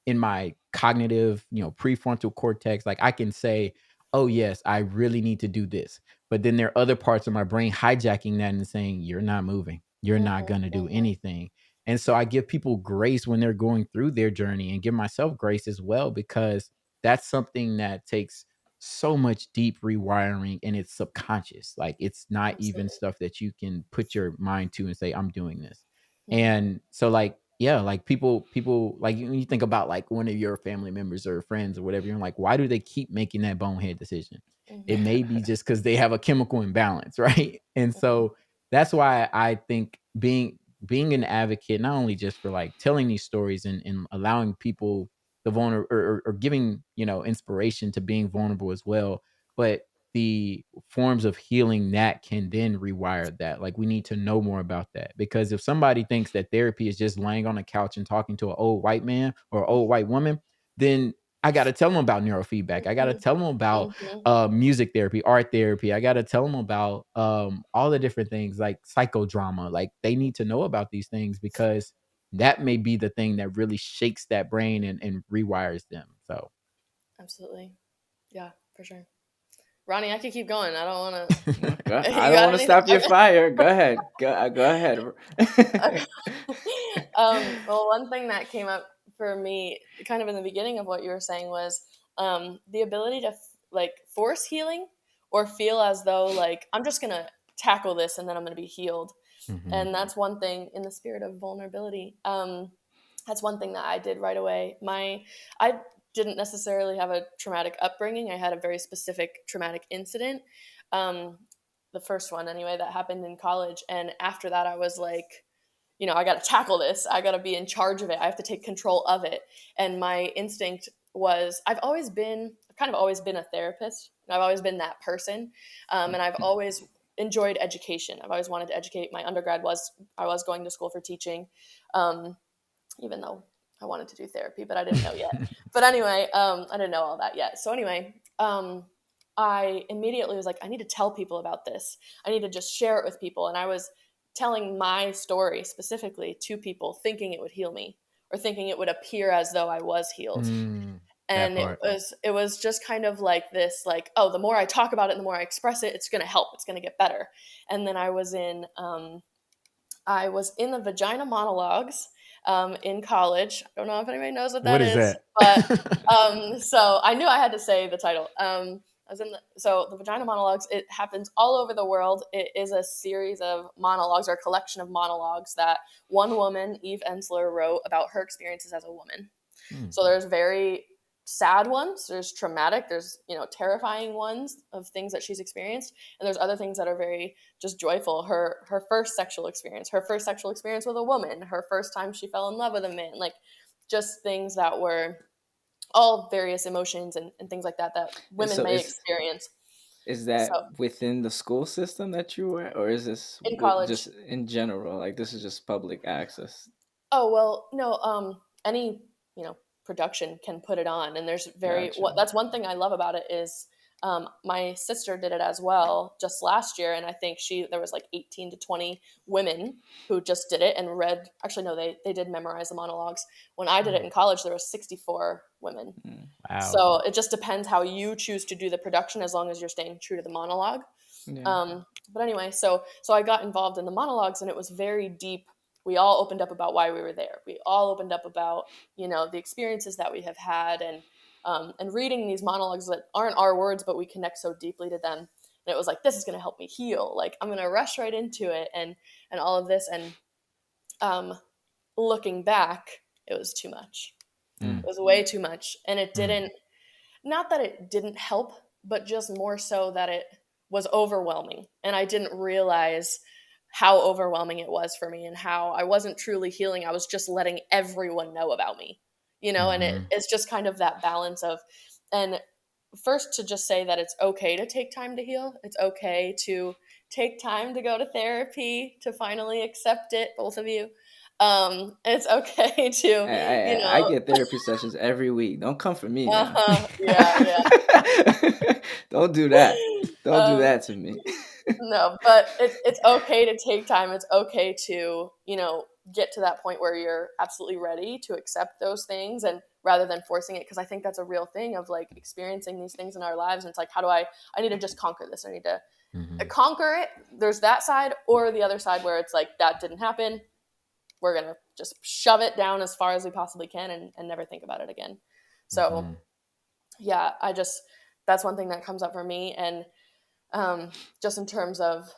in my cognitive, prefrontal cortex, like I can say, oh, yes, I really need to do this. But then there are other parts of my brain hijacking that and saying, you're not moving. You're not Mhm. going to do Mhm. anything. And so I give people grace when they're going through their journey and give myself grace as well, because that's something that takes so much deep rewiring and it's subconscious. Like it's not even Absolutely. stuff that you can put your mind to and say, I'm doing this. Mhm. And so like, yeah, like people like when you think about like one of your family members or friends or whatever, you're like, why do they keep making that bonehead decision? It Mhm. may be just because they have a chemical imbalance, right? And Mhm. so that's why I think being an advocate, not only just for like telling these stories and allowing people the vulnerable or giving, inspiration to being vulnerable as well, but the forms of healing that can then rewire that. Like we need to know more about that, because if somebody thinks that therapy is just laying on a couch and talking to an old white man or old white woman, then I got to tell them about neurofeedback. I got to Mhm. tell them about Mhm. music therapy, art therapy. I got to tell them about all the different things like psychodrama. Like they need to know about these things, because that may be the thing that really shakes that brain and rewires them. So Absolutely. Yeah, for sure. Ronnie, I could keep going. I don't want to. I You don't got want to anything? stop your fire. Go ahead. Go ahead. Okay. Well, one thing that came up for me, kind of in the beginning of what you were saying, was the ability to like force healing or feel as though like I'm just gonna tackle this and then I'm gonna be healed. Mhm. And that's one thing in the spirit of vulnerability. That's one thing that I did right away. I didn't necessarily have a traumatic upbringing. I had a very specific traumatic incident. Um, the first one anyway that happened in college, and after that I was like, I got to tackle this. I got to be in charge of it. I have to take control of it. And my instinct was I've kind of always been a therapist. I've always been that person. And I've always enjoyed education. I've always wanted to educate. My undergrad I was going to school for teaching, even though I wanted to do therapy, but I didn't know yet. But anyway, I didn't know all that yet. So anyway, I immediately was like, I need to tell people about this. I need to just share it with people. And I was telling my story specifically to people, thinking it would heal me or thinking it would appear as though I was healed. Mm. That And part. it was just kind of like this, like, oh, the more I talk about it, the more I express it, it's going to help, it's going to get better. And then I was in the vagina monologues in college. I don't know if anybody knows what that What is is, that? but so I knew I had to say the title. I was in the vagina monologues. It happens all over the world. It is a series of monologues, or a collection of monologues that one woman, Eve Ensler, wrote about her experiences as a woman. Mm. So there's very sad ones, there's traumatic, there's, terrifying ones of things that she's experienced, and there's other things that are very just joyful. Her first sexual experience, with a woman, her first time she fell in love with a man, like just things that were all various emotions and things like that that And women so may experience. is So that within the school system that you were, or is this in college. just in general? Like this is just public access. Oh, well, no, any, production can put it on, and there's Gotcha. that's one thing I love about it is, my sister did it as well just last year, and I think there was like 18 to 20 women who just did it and read. Actually, no, they did memorize the monologues. When I did it in college, there was 64 women. Mm. Wow. So it just depends how you choose to do the production, as long as you're staying true to the monologue. Yeah. But anyway, so I got involved in the monologues, and it was very deep. We all opened up about why we were there. We all opened up about the experiences that we have had, and reading these monologues that aren't our words, but we connect so deeply to them. And it was like, this is going to help me heal. Like, I'm going to rush right into it, and all of this. And looking back, it was too much. Mm. It was way too much, and it Mm. didn't. Not that it didn't help, but just more so that it was overwhelming. And I didn't realize how overwhelming it was for me, and how I wasn't truly healing. I was just letting everyone know about me, and Mhm. it's just kind of that balance of, and first to just say that it's okay to take time to heal. It's okay to take time to go to therapy, to finally accept it, both of you. It's okay to, I get therapy sessions every week. Don't come for me now. yeah, yeah. Don't do that. Don't do Um, that to me. no, but it's okay to take time. It's okay to, get to that point where you're absolutely ready to accept those things, and rather than forcing it, because I think that's a real thing of like experiencing these things in our lives. And it's like, how do I need to just conquer this. I need to Mhm. conquer it. There's that side, or the other side where it's like, that didn't happen. We're going to just shove it down as far as we possibly can, and never think about it again. So Mhm. yeah, that's one thing that comes up for me. And just in terms of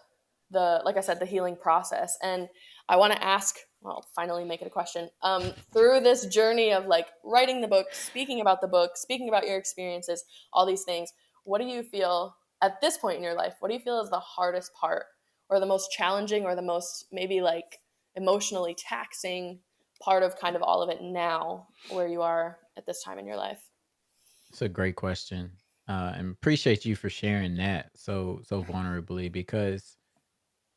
like I said, the healing process. And I want to ask, well, finally make it a question. Through this journey of like writing the book, speaking about the book, speaking about your experiences, all these things, what do you feel at this point in your life? What do you feel is the hardest part, or the most challenging, or the most maybe like emotionally taxing part of kind of all of it now, where you are at this time in your life? It's a great question, and appreciate you for sharing that so vulnerably, because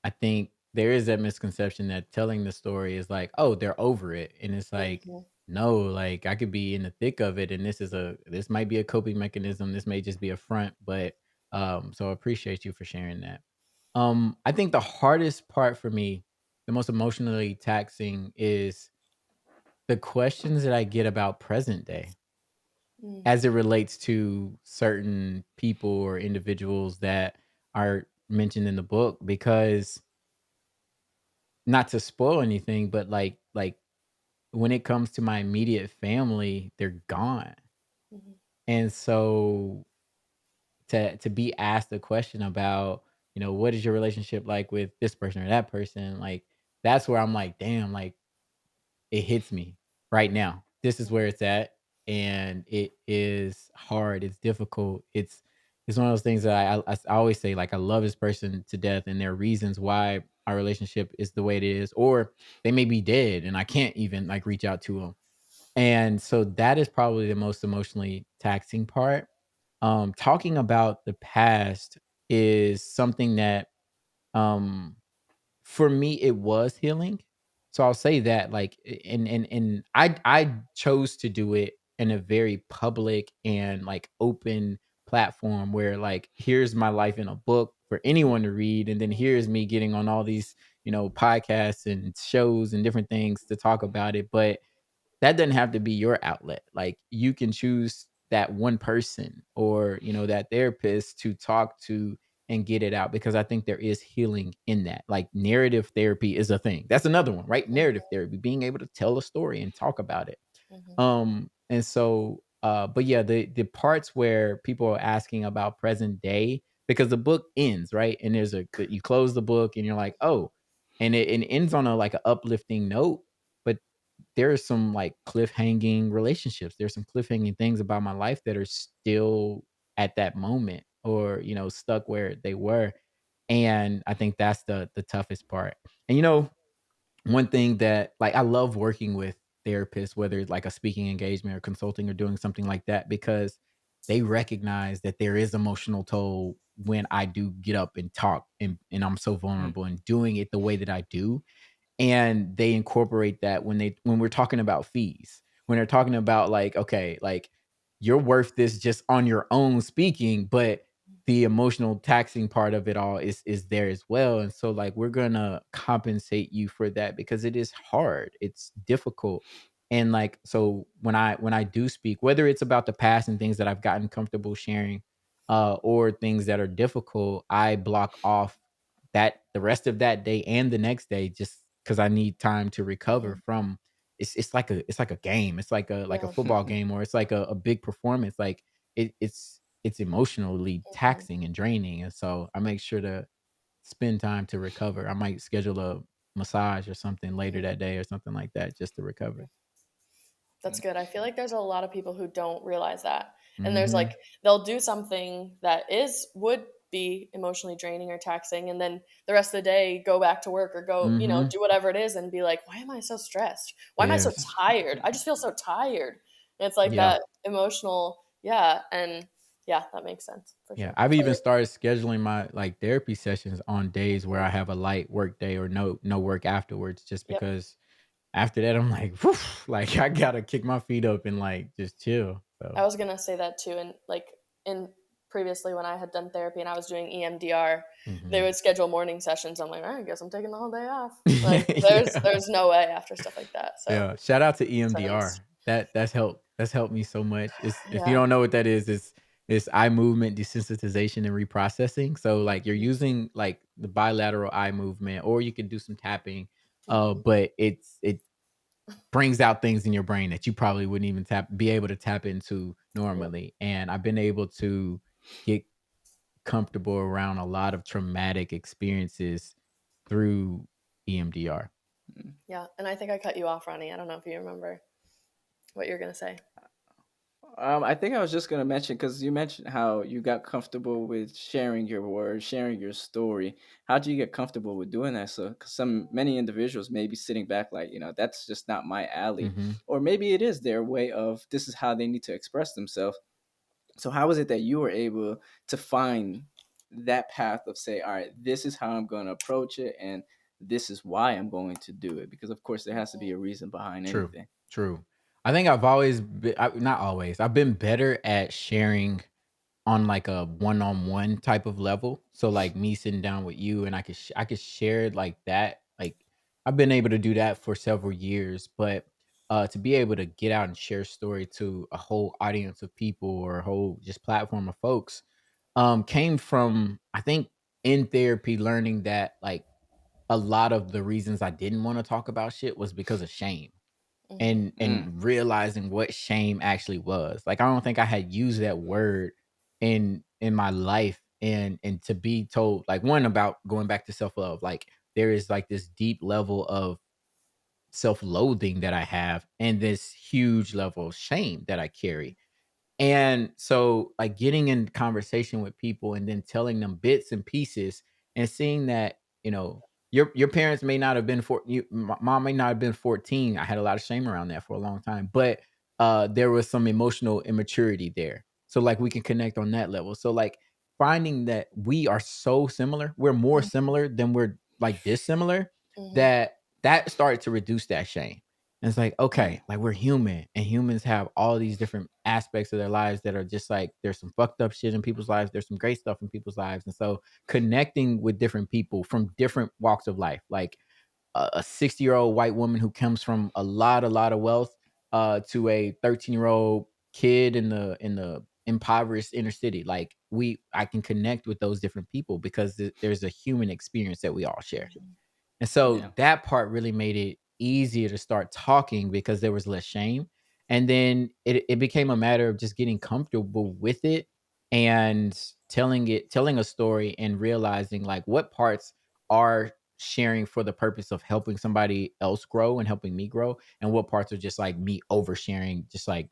I think there is that misconception that telling the story is like, oh, they're over it, and it's like, Mhm. no, like I could be in the thick of it, and this might be a coping mechanism. This may just be a front, but so I appreciate you for sharing that. I think the hardest part for me, the most emotionally taxing, is the questions that I get about present day Mm. as it relates to certain people or individuals that are mentioned in the book, because not to spoil anything, but like when it comes to my immediate family, they're gone. Mhm. And so to be asked a question about, what is your relationship like with this person or that person, like that's where I'm like, damn, like it hits me right now. This is where it's at, and it is hard. It's difficult. It's one of those things that I always say, like I love this person to death, and there are reasons why our relationship is the way it is, or they may be dead, and I can't even like reach out to them. And so that is probably the most emotionally taxing part. Talking about the past is something that um for me, it was healing. So I'll say that, like, and I chose to do it in a very public and like open platform where like here's my life in a book for anyone to read, and then here's me getting on all these podcasts and shows and different things to talk about it. But that doesn't have to be your outlet. Like you can choose that one person or, that therapist to talk to and get it out, because I think there is healing in that. Like narrative therapy is a thing. That's another one, right? Narrative therapy, being able to tell a story and talk about it. Mhm. And so, but yeah, the parts where people are asking about present day, because the book ends, right? And you close the book and you're like, oh, and it ends on a like a uplifting note, but there's some like cliffhanging relationships. There's some cliffhanging things about my life that are still at that moment, or, stuck where they were. And I think that's the toughest part. And one thing that like I love working with therapists, whether it's like a speaking engagement or consulting or doing something like that, because they recognize that there is emotional toll when I do get up and talk, and I'm so Mm. vulnerable and doing it the way that I do. And they incorporate that when we're talking about fees, when they're talking about like, okay, like you're worth this just on your own speaking, but the emotional taxing part of it all is there as well. And so like we're gonna compensate you for that, because it is hard, it's difficult. And like, so when I do speak, whether it's about the past and things that I've gotten comfortable sharing, or things that are difficult, I block off that the rest of that day and the next day, just because I need time to recover Mhm. from. It's like a game. It's like a Yeah. football game, or it's like a big performance. Like it's emotionally Mhm. taxing and draining. And so I make sure to spend time to recover. I might schedule a massage or something later Mhm. that day or something like that, just to recover. That's good. I feel like there's a lot of people who don't realize that. And there's Hmm. like they'll do something that would be emotionally draining or taxing, and then the rest of the day go back to work or go, Hmm. do whatever it is and be like, "Why am I so stressed? Why am I so Yes. tired? I just feel so tired." And it's like Yeah. that emotional, yeah, and yeah, that makes sense for Yeah, sure. I've So even started scheduling my like therapy sessions on days where I have a light work day or no work afterwards, just yep. because after that I'm like, whew, like I gotta kick my feet up and like just chill. I So, was gonna say that too, and like in previously when I had done therapy and I was doing EMDR, they mhm. would schedule morning sessions. I'm like, "All right, I guess I'm taking the whole day off." Like, Yeah, there's no way after stuff like that. So yeah. Shout out to makes sense. EMDR. That's helped me so much. It's If you Yeah. don't know what that is, it's eye movement desensitization and reprocessing. So like you're Mhm, using like the bilateral eye movement, or you can do some tapping. mhm, But it brings out things in your brain that you probably wouldn't even be able to tap into yep. normally. And I've been able to get comfortable around a lot of traumatic experiences through EMDR. Yeah, and I think I cut you off, Ronnie. I don't know if you remember what you're gonna say. I think I was just gonna mention because you mentioned how you got comfortable with sharing your words, sharing your story. How do you get comfortable with doing that? So, 'cause many individuals may be sitting back like, that's just not my alley, Hmm. or maybe it is their way of this is how they need to express themselves. So, how is it that you were able to find that path of say, all right, this is how I'm going to approach it, and this is why I'm going to do it? Because of course there has to be a reason behind True, anything. true. I think I've always been, not always, I've been better at sharing on like a one-on-one type of level. So like me sitting down with you and I could share it like that. Like I've been able to do that for several years, but to be able to get out and share story to a whole audience of people or a whole just platform of folks, came from, I think, in therapy, learning that like a lot of the reasons I didn't want to talk about shit was because of shame, Mhm, Mm. and realizing what shame actually was. Like I don't think I had used that word in my life, and to be told like, one, about going back to self-love, like there is like this deep level of self-loathing that I have, and this huge level of shame that I carry. And so, like, getting in conversation with people and then telling them bits and pieces, and seeing that, your parents may not have been mom may not have been 14. I had a lot of shame around that for a long time, but there was some emotional immaturity there. So like we can connect on that level. So like finding that we are so similar, we're more mhm, similar than we're like dissimilar, mhm, that started to reduce that shame. And it's like, Mm. okay, like we're human, and humans have all these different aspects of their lives that are just like there's some fucked up shit in people's lives, there's some great stuff in people's lives. And so connecting with different people from different walks of life, like a 60-year-old white woman who comes from a lot of wealth, to a 13-year-old kid in the impoverished inner city. Like I can connect with those different people because there's a human experience that we all share. And so Yeah. that part really made it easier to start talking because there was less shame. And then it became a matter of just getting comfortable with it and telling a story and realizing like what parts are sharing for the purpose of helping somebody else grow and helping me grow, and what parts are just like me oversharing, just like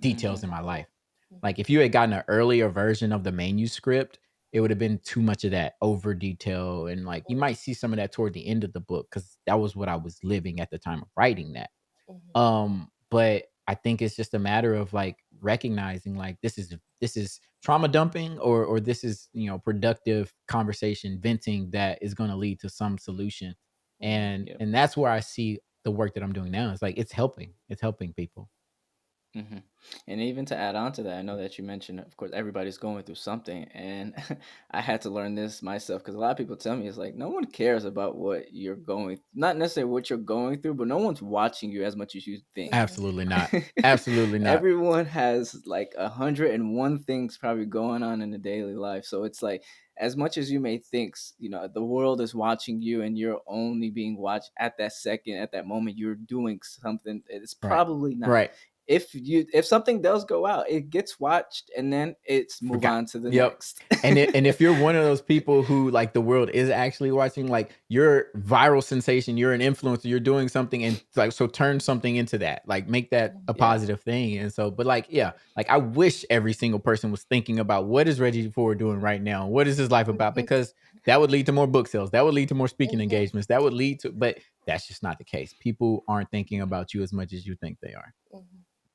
details Mhm. in my life. Mhm. Like if you had gotten an earlier version of the manuscript, it would have been too much of that over detail. And like you might see some of that toward the end of the book because that was what I was living at the time of writing that. Mhm. But I think it's just a matter of like recognizing like this is trauma dumping or this is, productive conversation venting that is going to lead to some solution. Mhm. Yep. And that's where I see the work that I'm doing now. It's like it's helping. It's helping people. hmm And even to add on to that, I know that you mentioned, of course, everybody's going through something, and I had to learn this myself because a lot of people tell me it's like no one cares about what you're going, not necessarily what you're going through, but no one's watching you as much as you think. Mhm. Absolutely not. Absolutely not. Everyone has like 101 things probably going on in the daily life, so it's like as much as you may think, the world is watching you, and you're only being watched at that second, at that moment, you're doing something. It's Right. probably not. Right. If something does go out, it gets watched and then it's move Forgot. on to the Yep. next. And if you're one of those people who like the world is actually watching, like you're viral sensation, you're an influencer, you're doing something and like so turn something into that. Like make that a Yeah. positive thing. And so, but like, yeah, like I wish every single person was thinking about what is Reggie Ford doing right now? What is his life about? Mhm. Because that would lead to more book sales. That would lead to more speaking Mhm. engagements. That would lead to, but that's just not the case. People aren't thinking Mhm. about you as much as you think they are. Mhm.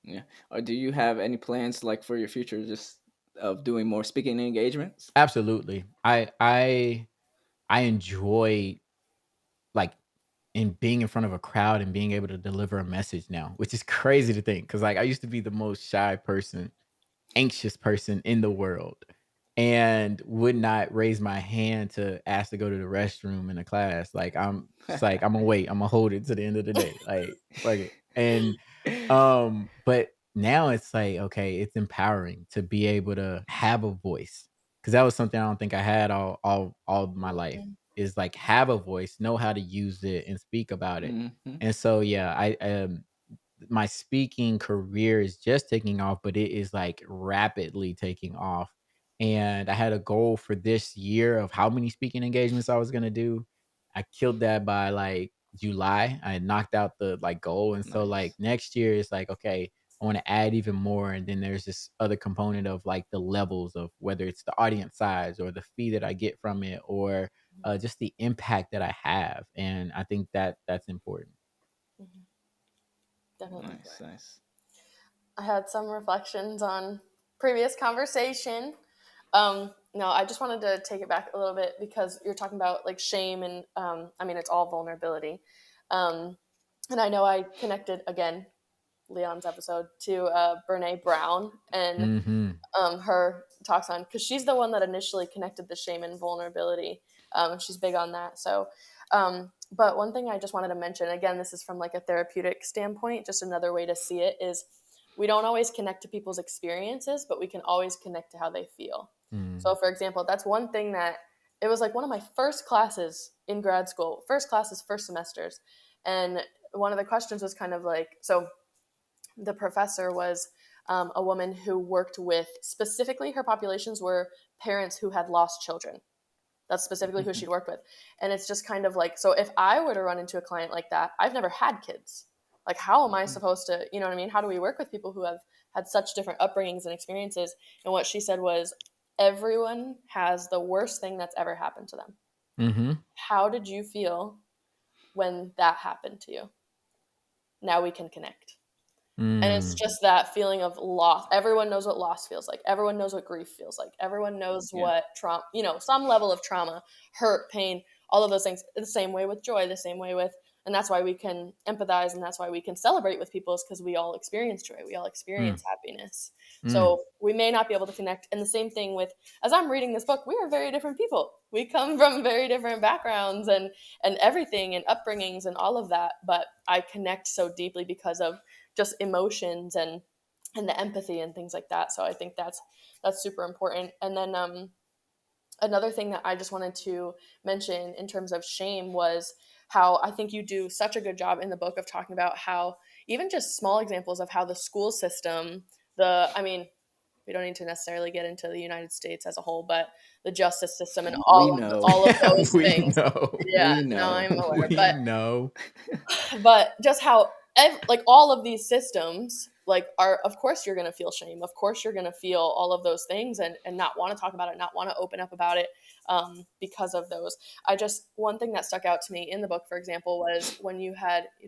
Yeah. Or do you have any plans like for your future, just of doing more speaking engagements? Absolutely. I enjoy like in being in front of a crowd and being able to deliver a message now, which is crazy to think because like I used to be the most shy person, anxious person in the world, and would not raise my hand to ask to go to the restroom in a class. Like I'm just like I'm gonna wait, I'm gonna hold it to the end of the day, like fuck it. And but now it's like okay, it's empowering to be able to have a voice because that was something I don't think I had all of my life Mhm. is like have a voice, know how to use it and speak about it. Mhm. And so yeah, I my speaking career is just taking off, but it is like rapidly taking off. And I had a goal for this year of how many speaking engagements I was gonna do. I killed that by like July. I had knocked out the like goal. And so like Nice. next year it's like, okay, I want to add even more. And then there's this other component of like the levels of whether it's the audience size or the fee that I get from it or just the impact that I have. And I think that that's important. Mhm. Definitely. Nice. Nice. I had some reflections on previous conversation. No, I just wanted to take it back a little bit because you're talking about like shame and I mean it's all vulnerability. Um, and I know I connected again Leon's episode to Brene Brown and Hmm. her talks on because she's the one that initially connected the shame and vulnerability. She's big on that. So, but one thing I just wanted to mention again, this is from like a therapeutic standpoint. Just another way to see it is we don't always connect to people's experiences, but we can always connect to how they feel. So, for example, that's one thing that it was like one of my first classes in grad school, first classes, first semesters, and one of the questions was kind of like so the professor was a woman who worked with specifically her populations were parents who had lost children. That's specifically who she'd worked with. And it's just kind of like, so if I were to run into a client like that, I've never had kids. Like, how am I supposed to, you know what I mean? How do we work with people who have had such different upbringings and experiences? And what she said was, everyone has the worst thing that's ever happened to them. Hmm. How did you feel when that happened to you? Now we can connect. And it's Mm. just that feeling of loss. Everyone knows what loss feels like. Everyone knows what grief feels like. Everyone knows Yeah. what trauma, some level of trauma, hurt, pain, all of those things. The same way with joy, the same way with, and that's why we can empathize and that's why we can celebrate with people is because we all experience joy. We all Mm. experience happiness. Mm. So we may not be able to connect. And the same thing with, as I'm reading this book, we are very different people. We come from very different backgrounds and everything and upbringings and all of that. But I connect so deeply because of just emotions and and the empathy and things like that. So I think that's super important. And then another thing that I just wanted to mention in terms of shame was how I think you do such a good job in the book of talking about how even just small examples of how the school system, I mean, we don't need to necessarily get into the United States as a whole, but the justice system and We know. all of those We things. know. Yeah, We no, know. I'm aware, We know. but just how like all of these systems like are, of course you're going to feel shame, of course you're going to feel all of those things and not want to talk about it, not want to open up about it, because of those. One thing that stuck out to me in the book, for example, was when you'd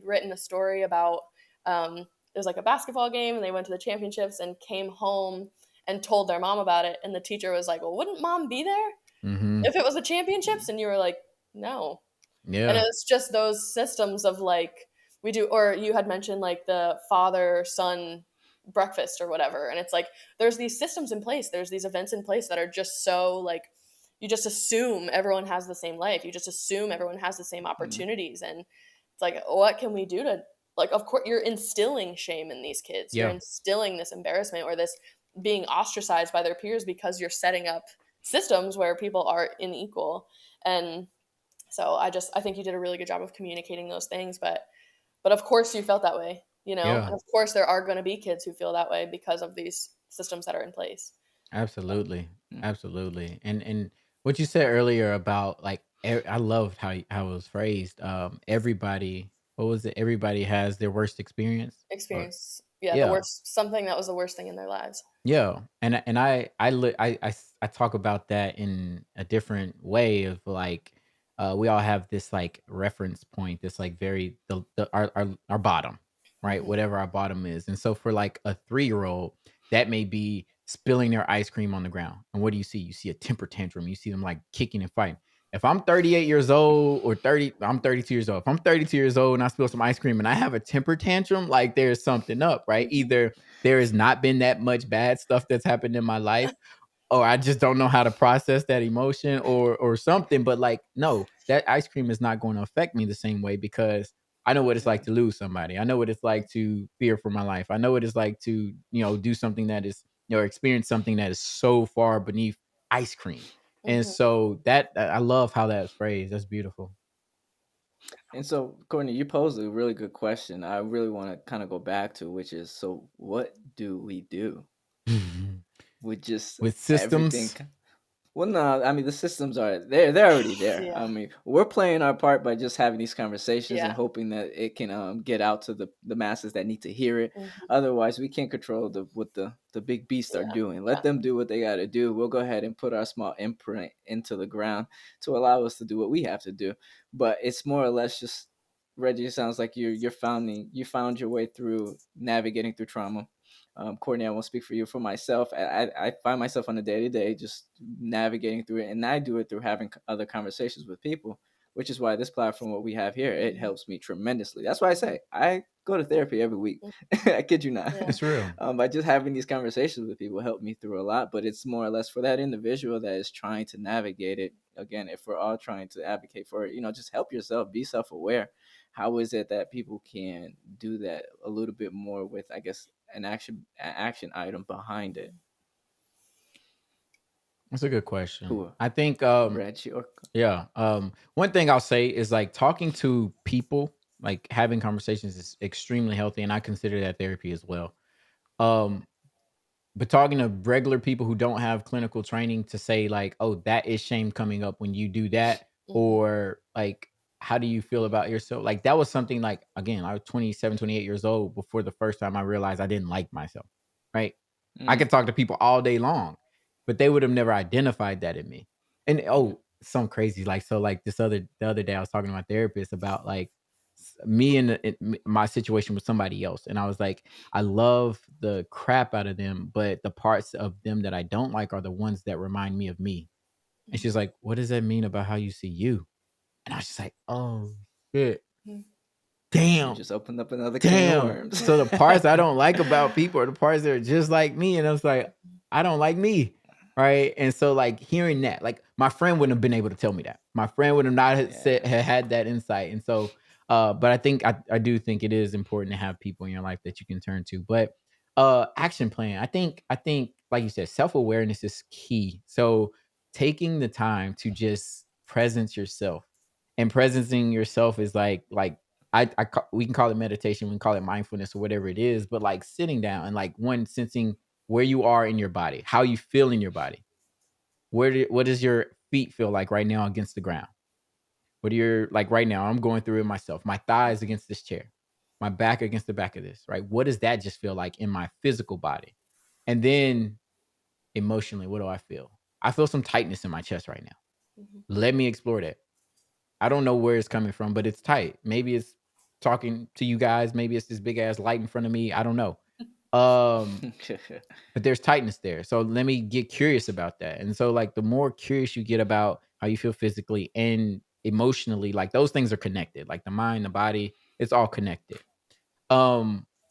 written a story about it was like a basketball game and they went to the championships and came home and told their mom about it, and the teacher was like, well, wouldn't mom be there Mm-hmm. if it was the championships? And you were like, no. And Yeah. it's just those systems of like we do, or you had mentioned like the father son breakfast or whatever. And it's like there's these systems in place, there's these events in place that are just so like you just assume everyone has the same life. You just assume everyone has the same opportunities. And it's like, what can we do to like, of course, you're instilling shame in these kids. You're Yeah. instilling this embarrassment or this being ostracized by their peers because you're setting up systems where people are unequal. And so I think you did a really good job of communicating those things, but of course you felt that way, you know? Yeah. And of course there are going to be kids who feel that way because of these systems that are in place. Absolutely. Mm. Absolutely. And what you said earlier about like I loved how it was phrased. Everybody, what was it? Everybody has their worst experience. Or Experience. Yeah, the yeah. worst, something that was the worst thing in their lives. Yeah, and I talk about that in a different way of like, we all have this like reference point, this like very our bottom, right? Mhm. Whatever our bottom is, and so for like a 3-year-old, that may be spilling their ice cream on the ground, and what do you see? You see a temper tantrum. You see them like kicking and fighting. If I'm 38 years old or 30, I'm 32 years old. If I'm 32 years old and I spill some ice cream and I have a temper tantrum, like there's something up, right? Mhm. Either there has not been that much bad stuff that's happened in my life, or I just don't know how to process that emotion or something. But like, no, that ice cream is not going to affect me the same way because I know what it's like Yeah. to lose somebody. I know what it's like to fear for my life. I know what it's like to, do something that is, experience something that is so far beneath ice cream. And Mhm. so that I love how that's phrased. That's beautiful. And so, Courtney, you posed a really good question. I really want to kind of go back to, which is, so what do we do with just With everything? systems. Well, no, I mean the systems are there; they're already there. I Yeah. mean, we're playing our part by just having these conversations and Yeah. hoping that it can get out to the masses that need to hear it. Mhm. Otherwise, we can't control what the big beasts are Yeah. doing. Let them do what they got to do. We'll go ahead and put our small imprint into the ground to allow us to do what we have to do. But it's more or less just, Reggie. It sounds like you found your way through navigating through trauma. Courtney, I won't speak for you. For myself, I find myself on a day to day just navigating through it, and I do it through having other conversations with people, which is why this platform, what we have here, it Mhm. helps me tremendously. That's why I say I go to therapy every week. I kid you not. Yeah. It's real. By just having these conversations with people help me through a lot, but it's more or less for that individual that is trying to navigate it. Again, if we're all trying to advocate for it, just help yourself, be self-aware. How is it that people can do that a little bit more with, I guess, an action item behind it? That's a good question. Who? I think Reggie or yeah. One thing I'll say is like talking to people, like having conversations is extremely healthy, and I consider that therapy as well. Um, but talking to regular people who don't have clinical training to say like, oh, that is shame coming up when you do that, Mhm. or like, how do you feel about yourself? Like that was something like again, I was 27, 28 years old before the first time I realized I didn't like myself. Right. I Mm, could talk to people all day long, but they would have never identified that in me. And yeah. some crazy like so like the other day I was talking to my therapist about like me and my situation with somebody else, and I was like, I love the crap out of them, but the parts of them that I don't like are the ones that remind me of me. And she's like, what does that mean about how you see you? And I was just like, oh shit, Mhm. You damn. just opened up another can of Damn. worms. So the parts I don't like about people are the parts that are just like me. And I was like, I don't like me. Right. And so like hearing that, like my friend wouldn't have been able to tell me that. My friend would have not had said Yeah. had that insight. And so but I think I do think it is important to have people in your life that you can turn to. But Action plan. I think like you said, self-awareness is key. So taking the time to just presence yourself. And presencing yourself is like we can call it meditation, we can call it mindfulness or whatever it is, but like sitting down and like one sensing where you are in your body, how you feel in your body. What does your feet feel like right now against the ground? What are your like right now? I'm going through it myself. My thighs against this chair, my back against the back of this, right? What does that just feel like in my physical body? And then emotionally, what do I feel? I feel some tightness in my chest right now. Mhm. Let me explore that. I don't know where it's coming from, but it's tight. Maybe it's talking to you guys. Maybe it's this big ass light in front of me. I don't know. Um, but there's tightness there. So let me get curious about that. And so like the more curious you get about how you feel physically and emotionally, like those things are connected. Like the mind, the body, it's all connected.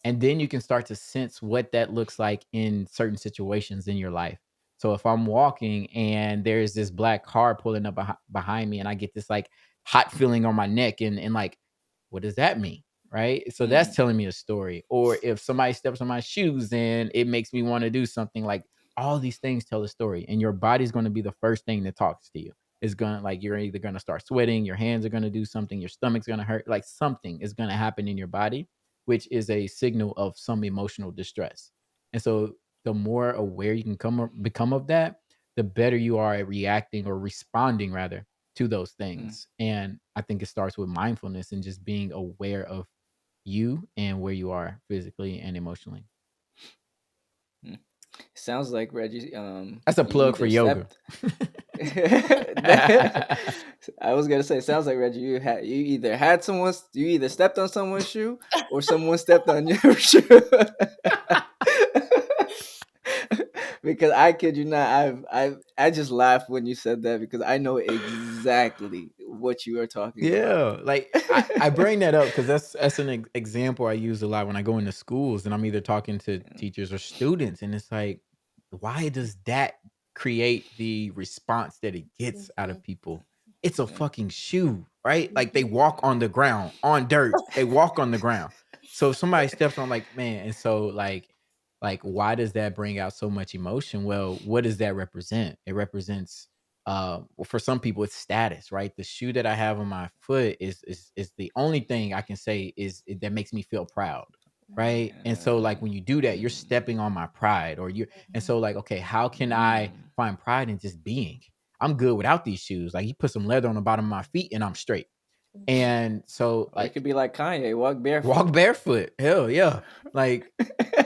And then you can start to sense what that looks like in certain situations in your life. So if I'm walking and there's this black car pulling up behind me and I get this like hot feeling on my neck and like, what does that mean? Right. So that's telling me a story. Or if somebody steps on my shoes and it makes me want to do something, like all these things tell a story. And your body's going to be the first thing that talks to you. It's gonna like you're either gonna start sweating, your hands are gonna do something, your stomach's gonna hurt, like something is gonna happen in your body, which is a signal of some emotional distress. And so the more aware you can become of that, the better you are at reacting or responding rather to those things. And I think it starts with mindfulness and just being aware of you and where you are physically and emotionally. Sounds like Reggie. That's a You plug for either yoga. stepped. I was gonna say, sounds like Reggie. You either stepped on someone's shoe or someone stepped on your shoe. Because I kid you not, I just laughed when you said that because I know exactly what you are talking about. Yeah, like I bring that up because that's an example I use a lot when I go into schools and I'm either talking to teachers or students, and it's like, why does that create the response that it gets out of Mhm. people? It's a Yeah. fucking shoe, right? Like they Mhm. walk on the ground, on dirt. They walk on the ground. So if somebody steps on, like, man, and so like why does that bring out so much emotion? Well, what does that represent? It represents well, for some people it's status, right? The shoe that I have on my foot is the only thing I can say that makes me feel proud, Mhm. right? And so like when you do that, you're Mm, stepping on my pride, or you and so like, okay, how can I mm. find pride in just being? I'm good without these shoes. Like you put some leather on the bottom of my feet and I'm straight. Mhm. And so Or you like could be like Kanye, walk walk barefoot. barefoot. Hell yeah. Like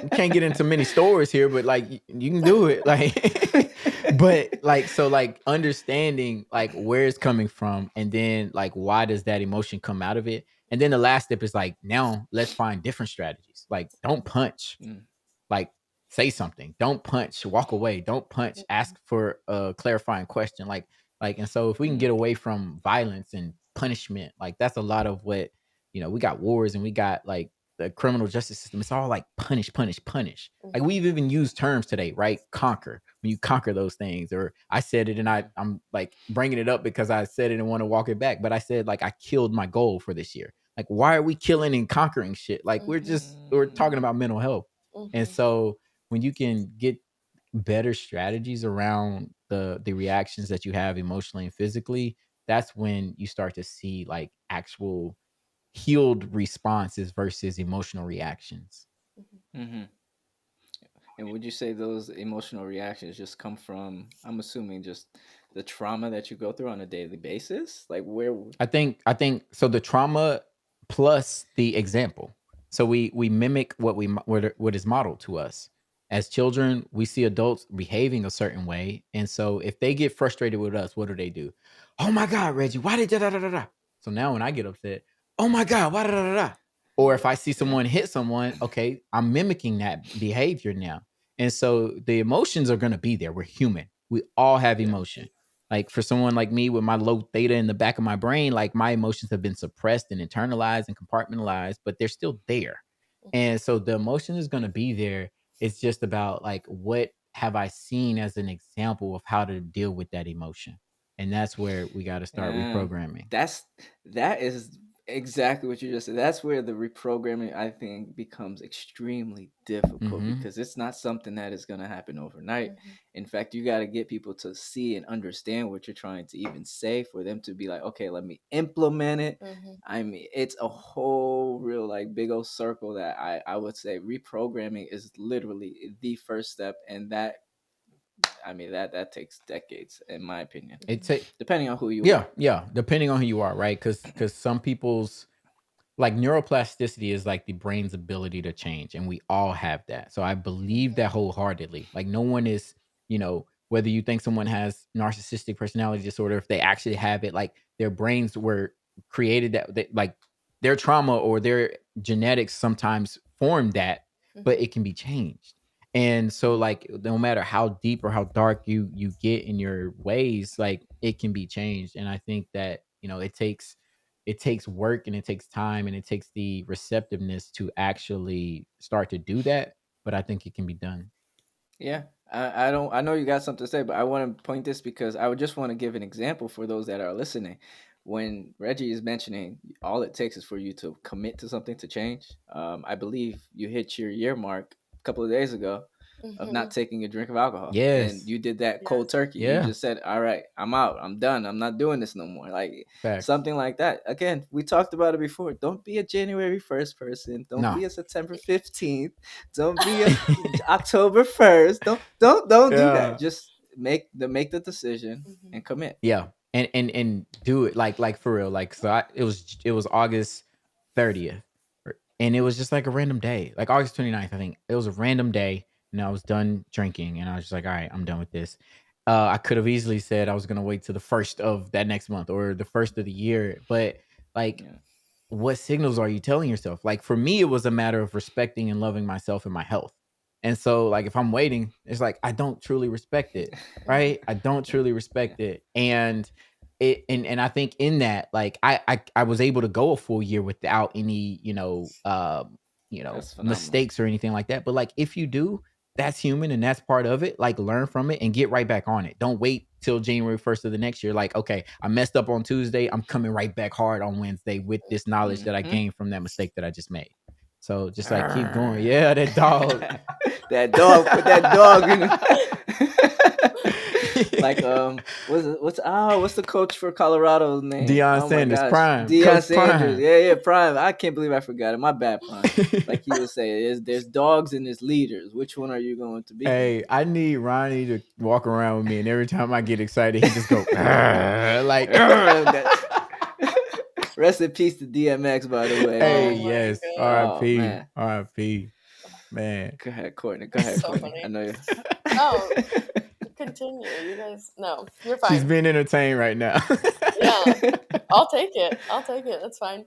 we can't get into many stores here, but like you can do it. Like, but like, so like understanding like where it's coming from and then like why does that emotion come out of it? And then the last step is like, now let's find different strategies. Like, don't punch, Mm, like say something. Don't punch, walk away. Don't punch, ask for a clarifying question. Like, and so if we can mm, get away from violence and punishment, like that's a lot of what, we got wars and we got like the criminal justice system. It's all like punish, punish, punish. Like Mhm. we've even used terms today, right? Conquer. When you conquer those things, or I said it and I'm like bringing it up because I said it and want to walk it back. But I said like I killed my goal for this year. Like, why are we killing and conquering shit? Like we're talking mm, about mental health. And Mhm. so when you can get better strategies around the reactions that you have emotionally and physically, that's when you start to see like actual healed responses versus emotional reactions. Mhm. mhm. And would you say those emotional reactions just come from, I'm assuming, just the trauma that you go through on a daily basis? Like where? I think so the trauma plus the example. So we mimic what is modeled to us. As children, we see adults behaving a certain way, and so if they get frustrated with us, what do? Oh my god, Reggie, why did da da da da da? So now when I get upset, oh my god, why da da da da? Or if I see Yeah. someone hit someone, okay, I'm mimicking that behavior now. And so the emotions are going to be there. We're human. We all have Yeah. emotion. Like for someone like me with my low theta in the back of my brain, like my emotions have been suppressed and internalized and compartmentalized, but they're still there. And so the emotion is going to be there. It's just about like, what have I seen as an example of how to deal with that emotion? And that's where we got to start Yeah. reprogramming. That is. exactly what you just said. That's where the reprogramming, I think, becomes extremely difficult Mm-hmm. because it's not something that is going to happen overnight. Mhm. In fact, you got to get people to see and understand what you're trying to even say for them to be like, okay, let me implement it. Mhm. I mean, it's a whole real like big old circle that I would say reprogramming is literally the first step. And that, I mean, that takes decades, in my opinion, It take depending on who you Yeah, are. yeah, depending on who you are, right? Because some people's like neuroplasticity is like the brain's ability to change, and we all have that. So I believe that wholeheartedly. Like no one is, whether you think someone has narcissistic personality disorder, if they actually have it, like their brains were created like their trauma or their genetics sometimes form that, but Mhm. it can be changed. And so like no matter how deep or how dark you get in your ways, like it can be changed. And I think that, it takes work and it takes time and it takes the receptiveness to actually start to do that, but I think it can be done. Yeah, I don't. I know you got something to say, but I want to point this because I would just want to give an example for those that are listening. When Reggie is mentioning, all it takes is for you to commit to something to change. I believe you hit your year mark a couple of days ago of not Mhm. taking a drink of alcohol, and Yes. you did that cold Yes. turkey. You Yeah. just said, "All right, I'm out. I'm done. I'm not doing this no more." Like Facts. something like that. Again, we talked about it before. Don't be a January 1st person. Don't No. be a September 15th. Don't be a October 1st. Don't do that. Yeah. Just make the decision Mhm. and commit. Yeah. And do it like for real. Like so it was August 30th. And it was just like a random day. Like August 29th, I think. It was a random day and I was done drinking and I was just like, all right, I'm done with this. I could have easily said I was gonna wait till the first of that next month or the first of the year. But like Yeah. what signals are you telling yourself? Like for me, it was a matter of respecting and loving myself and my health. And so, like, if I'm waiting, it's like I don't truly respect it, Mhm. right? I don't truly Yeah. respect it, and and I think in that, like, I was able to go a full year without any, That's phenomenal. mistakes or anything like that. But like, if you do, that's human and that's part of it. Like, learn from it and get right back on it. Don't wait till January 1st of the next year. Like, okay, I messed up on Tuesday. I'm coming right back hard on Wednesday with this knowledge that I Hmm. gained from that mistake that I just made. So just like keep going. Yeah, that dog. That dog. Put that dog in. Like what's the coach for Colorado's name? Deion Oh my Sanders, gosh, Prime, Deion Coach Sanders. Prime. Yeah, Prime. I can't believe I forgot it. My bad, Prime. Like he would say, there's dogs and there's leaders. Which one are you going to be? Hey, I need Ronnie to walk around with me, and every time I get excited, he just go like. Rest in peace to DMX, by the way, Hey, Oh man. my yes, god. Oh R.I.P. man. R.I.P. Man. Go ahead, Courtney. Go That's ahead, so Courtney. I funny. know you. No, continue. You guys, no, you're She's fine. being entertained right now. Yeah, I'll take it. I'll take it. That's fine.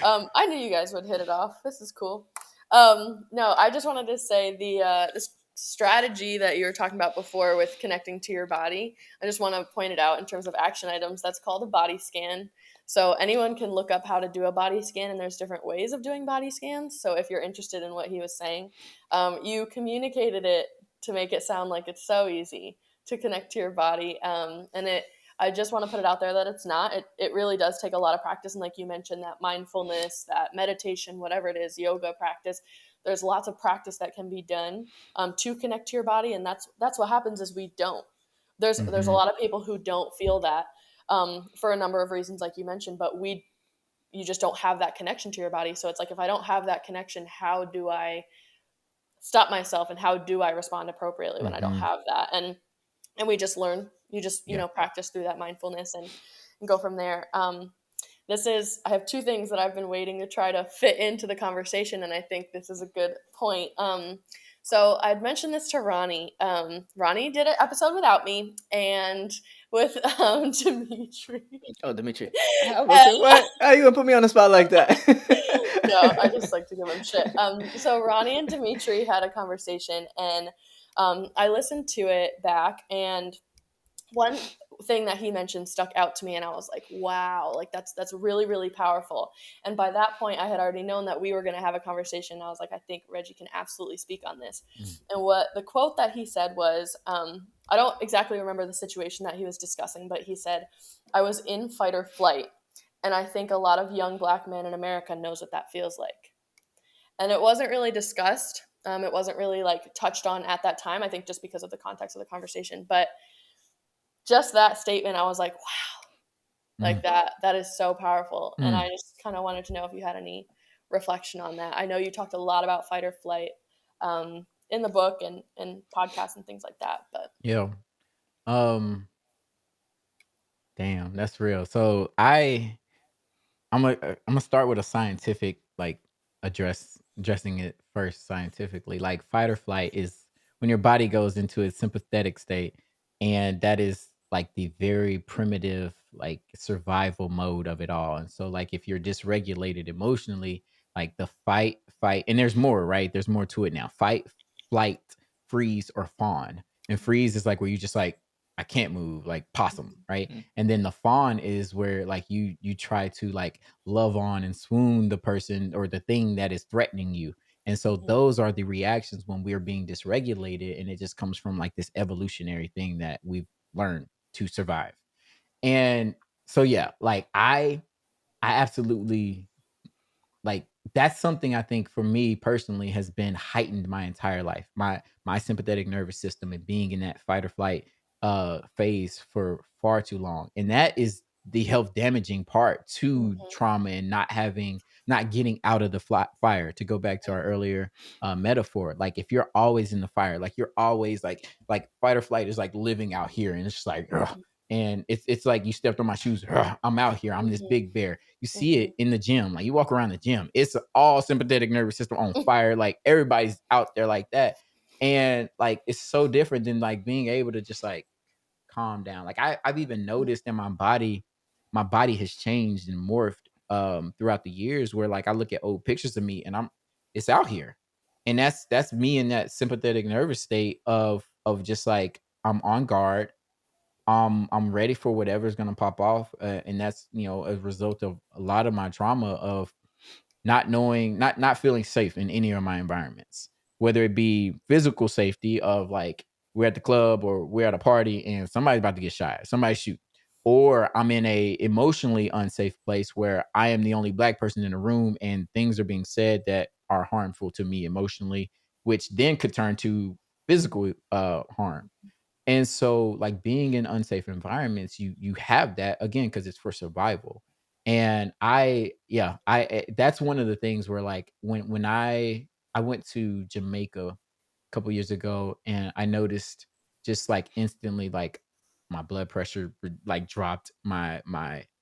I knew you guys would hit it off. This is cool. No, I just wanted to say this strategy that you were talking about before with connecting to your body. I just want to point it out in terms of action items. That's called a body scan. So anyone can look up how to do a body scan, and there's different ways of doing body scans. So if you're interested in what he was saying, you communicated it to make it sound like it's so easy to connect to your body, and it I just want to put it out there that it's not. It really does take a lot of practice. And like you mentioned, that mindfulness, that meditation, whatever it is, yoga practice, there's lots of practice that can be done to connect to your body. And that's what happens is we don't. There's a Mhm, lot of people who don't feel that for a number of reasons, like you mentioned, but you just don't have that connection to your body. So it's like, if I don't have that connection, how do I stop myself and how do I respond appropriately when I don't mhm. have that? And we just learn. You just Yeah. practice through that mindfulness and go from there. I have two things that I've been waiting to try to fit into the conversation, and I think this is a good point. So I'd mentioned this to Ronnie. Ronnie did an episode without me and with Dimitri. Oh, Dimitri. I was gonna say, what? How you gonna put me on the spot like that? No, I just like to give him shit. So Ronnie and Dimitri had a conversation, and I listened to it back, and one thing that he mentioned stuck out to me, and I was like, wow, like that's really, really powerful. And by that point I had already known that we were going to have a conversation. I was like, I think Reggie can absolutely speak on this. Mm, And what the quote that he said was, I don't exactly remember the situation that he was discussing, but he said, I was in fight or flight, And I think a lot of young Black men in America knows what that feels like. And it wasn't really discussed. It wasn't really like touched on at that time, I think just because of the context of the conversation. But just that statement, I was like, wow, like that is so powerful. And I just kind of wanted to know if you had any reflection on that. I know you talked a lot about fight or flight in the book and podcasts and things like that. But Yeah. Um, damn, that's real. So I'm gonna start with a scientific like addressing it first scientifically. Like fight or flight is when your body goes into its sympathetic state, and that is like the very primitive like survival mode of it all. And so like if you're dysregulated emotionally, like the fight, and there's more, right? There's more to it now. Fight, flight, freeze, or fawn. And freeze is like where you just like I can't move, like possum, right? And then the fawn is where like you try to like love on and swoon the person or the thing that is threatening you. And so those are the reactions when we're being dysregulated, and it just comes from like this evolutionary thing that we've learned to survive. And so yeah, like I absolutely like that's something I think for me personally has been heightened my entire life. My sympathetic nervous system and being in that fight or flight phase for far too long. And that is the health damaging part to trauma and not getting out of the fire, to go back to our earlier metaphor. Like if you're always in the fire, like you're always like fight or flight is like living out here, and it's just like ugh. And it's like you stepped on my shoes. Ugh, I'm out here. I'm this big bear. You see it in the gym. Like you walk around the gym, it's all sympathetic nervous system on fire. Like everybody's out there like that. And like it's so different than like being able to just like calm down. Like I've even noticed in my body has changed and morphed throughout the years, where like I look at old pictures of me and it's out here. And that's me in that sympathetic nervous state of just like I'm on guard. I'm ready for whatever's gonna pop off, and that's a result of a lot of my trauma of not knowing, not feeling safe in any of my environments, whether it be physical safety of like we're at the club or we're at a party and somebody's about to get shot, somebody shoot, or I'm in a emotionally unsafe place where I am the only Black person in the room and things are being said that are harmful to me emotionally, which then could turn to physical harm. And so like being in unsafe environments, you have that again because it's for survival. And that's one of the things where like when I went to Jamaica a couple years ago, and I noticed just like instantly like my blood pressure like dropped. My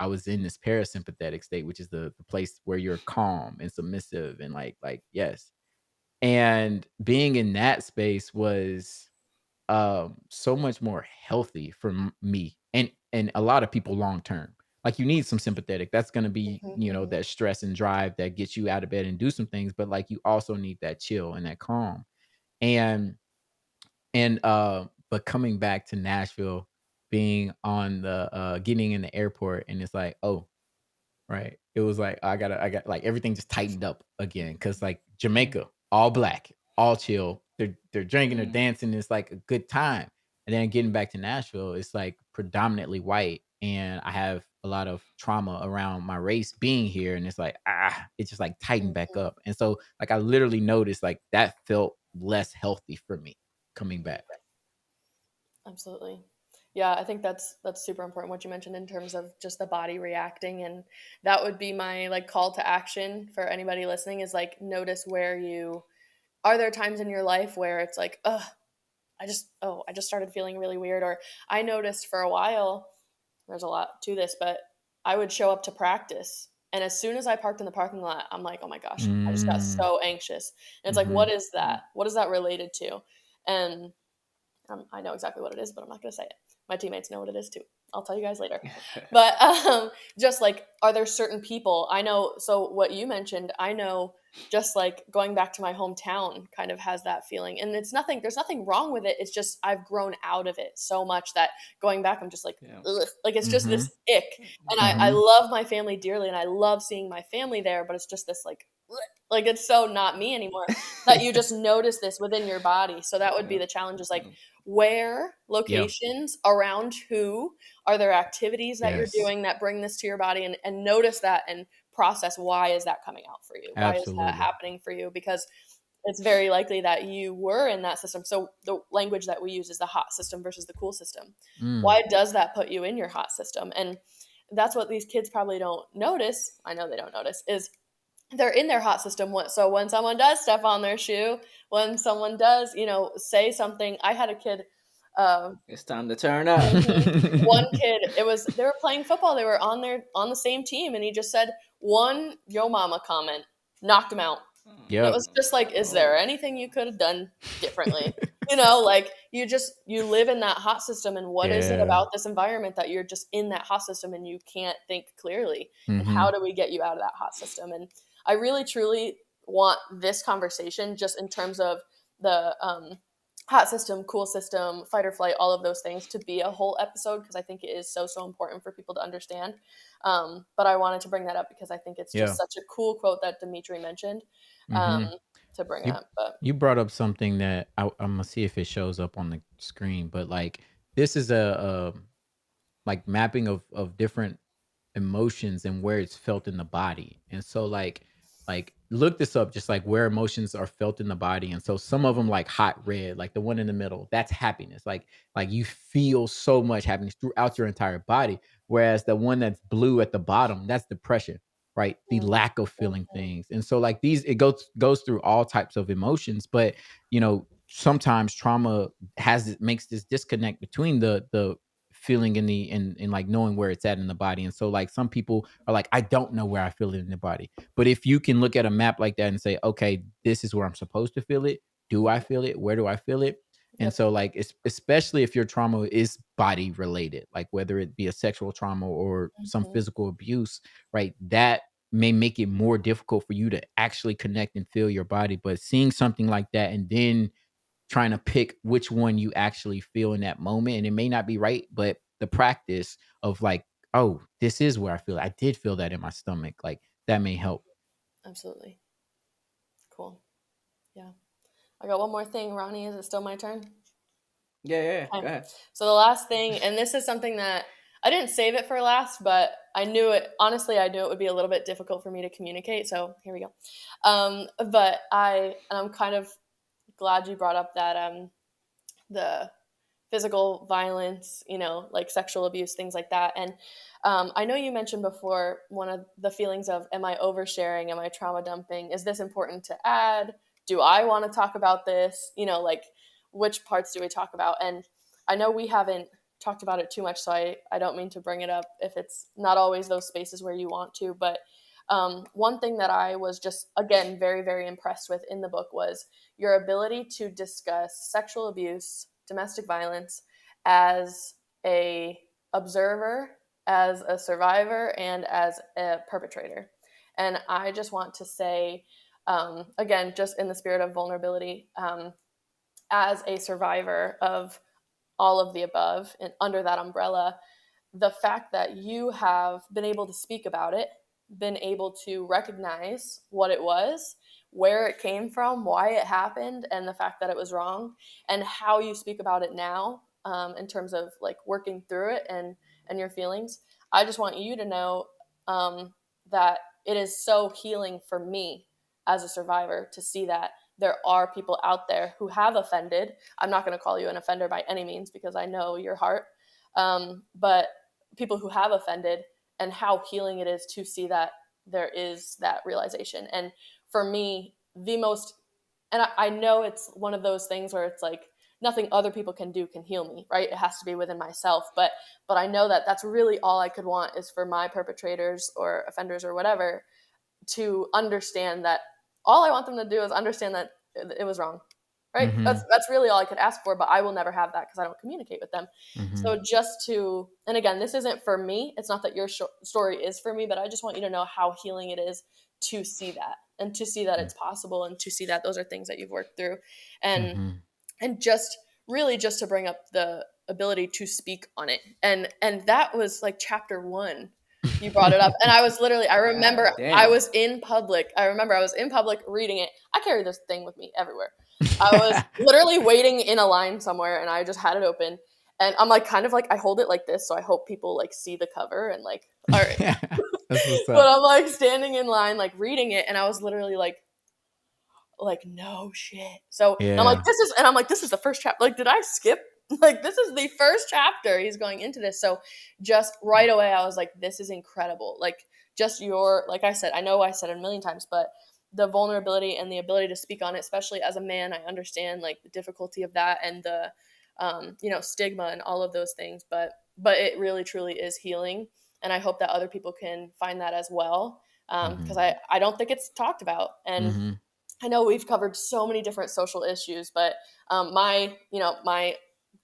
I was in this parasympathetic state, which is the place where you're calm and submissive and like yes. And being in that space was so much more healthy for me and a lot of people long term. Like you need some sympathetic. That's going to be, that stress and drive that gets you out of bed and do some things, but like you also need that chill and that calm. And but coming back to Nashville, being on the getting in the airport, and it's like, oh, right. It was like I got like everything just tightened up again because like Jamaica, all Black, all chill. They're drinking, they're dancing. It's like a good time. And then getting back to Nashville, it's like predominantly white, and I have a lot of trauma around my race being here, and it's like it just like tightened back up. And so like I literally noticed like that felt less healthy for me coming back. Absolutely. Yeah, I think that's super important what you mentioned in terms of just the body reacting, and that would be my like call to action for anybody listening is like notice where you are there times in your life where it's like, I just started feeling really weird, or I noticed for a while, there's a lot to this, but I would show up to practice, and as soon as I parked in the parking lot, I'm like, oh my gosh, I just got Mm, so anxious. And it's like, hmm what is that? What is that related to? And I know exactly what it is, but I'm not going to say it. My teammates know what it is too. I'll tell you guys later. But just like, are there certain people I know? So what you mentioned, I know just like going back to my hometown kind of has that feeling. And there's nothing wrong with it. It's just I've grown out of it so much that going back, I'm just like, ugh. Like it's just hmm this ick. And I hmm love my family dearly and I love seeing my family there, but it's just this like, ugh. Like it's so not me anymore that you just notice this within your body. So that would be the challenge is like, where, Yeah. locations, around who, are there activities that you're Yes. doing that bring this to your body, and notice that and process why is that coming out for you? Why is that Absolutely. happening for you? Because it's very likely that you were in that system. So the language that we use is the hot system versus the cool system. Mm. Why does that put you in your hot system? And that's what these kids probably don't notice. I know they don't notice is they're in their hot system. So when someone does step on their shoe, when someone does, say something, I had a kid. It's time to turn up. One kid, they were playing football. They were on the same team, and he just said one "yo mama" comment, knocked him out. And it Yep. was just like, is there anything you could have done differently? Like you live in that hot system, and what is it Yeah. about this environment that you're just in that hot system and you can't think clearly? And Mm-hmm. how do we get you out of that hot system? And I really truly want this conversation just in terms of the hot system, cool system, fight or flight, all of those things to be a whole episode because I think it is so important for people to understand. But I wanted to bring that up because I think it's Yeah. just such a cool quote that Dimitri mentioned Mm-hmm. to bring You up. But you brought up something that I'm gonna see if it shows up on the screen, but like this is a like mapping of different emotions and where it's felt in the body. And so like look this up, just like where emotions are felt in the body. And so some of them like hot red, like the one in the middle, that's happiness. Like you feel so much happiness throughout your entire body. Whereas the one that's blue at the bottom, that's depression, right? The lack of feeling things. And so like these, it goes through all types of emotions, but sometimes trauma makes this disconnect between the feeling in the in like knowing where it's at in the body. And so like some people are like, I don't know where I feel it in the body. But if you can look at a map like that and say, okay, this is where I'm supposed to feel it. Do I feel it? Where do I feel it? And Yep. so like especially if your trauma is body related, like whether it be a sexual trauma or some physical abuse, right? That may make it more difficult for you to actually connect and feel your body. But seeing something like that and then trying to pick which one you actually feel in that moment. And it may not be right, but the practice of like, oh, this is where I feel it. I did feel that in my stomach. Like that may help. Absolutely. Cool. Yeah. I got one more thing. Ronnie, is it still my turn? Yeah. Go Okay. ahead. So the last thing, and this is something that I didn't save it for last, but I knew it. Honestly, I knew it would be a little bit difficult for me to communicate. So here we go. But I'm kind of glad you brought up that the physical violence, like sexual abuse, things like that. And I know you mentioned before one of the feelings of, am I oversharing? Am I trauma dumping? Is this important to add? Do I want to talk about this? Like which parts do we talk about? And I know we haven't talked about it too much, so I don't mean to bring it up if it's not always those spaces where you want to. But one thing that I was just, again, very, very impressed with in the book was your ability to discuss sexual abuse, domestic violence as a observer, as a survivor, and as a perpetrator. And I just want to say, again, just in the spirit of vulnerability, as a survivor of all of the above and under that umbrella, the fact that you have been able to speak about it, been able to recognize what it was, where it came from, why it happened, and the fact that it was wrong, and how you speak about it now, in terms of like working through it and your feelings. I just want you to know that it is so healing for me as a survivor to see that there are people out there who have offended. I'm not going to call you an offender by any means because I know your heart, but people who have offended, and how healing it is to see that there is that realization. And for me, and I know it's one of those things where it's like nothing other people can do can heal me, right? It has to be within myself. But I know that that's really all I could want is for my perpetrators or offenders or whatever to understand that all I want them to do is understand that it was wrong, right? Mm-hmm. That's really all I could ask for, but I will never have that because I don't communicate with them. Mm-hmm. So and again, this isn't for me. It's not that your story is for me, but I just want you to know how healing it is to see that, and to see that it's possible, and to see that those are things that you've worked through. And just really just to bring up the ability to speak on it. And that was like chapter 1. You brought it up. And I was literally, I remember I was in public reading it. I carry this thing with me everywhere. I was literally waiting in a line somewhere, and I just had it open, and I'm like, kind of like, I hold it like this, so I hope people like see the cover and like, all right. That's what's But up. I'm like standing in line, like reading it, and I was literally like no shit. So I'm like, Yeah. this is the first chapter. Like, did I skip? Like, this is the first chapter. He's going into this. So just right away, I was like, this is incredible. Like, just like I said, I know I said it a million times, but the vulnerability and the ability to speak on it, especially as a man, I understand like the difficulty of that and the, stigma and all of those things. But it really truly is healing, and I hope that other people can find that as well. Because Mhm. I don't think it's talked about, and Mhm. I know we've covered so many different social issues, but my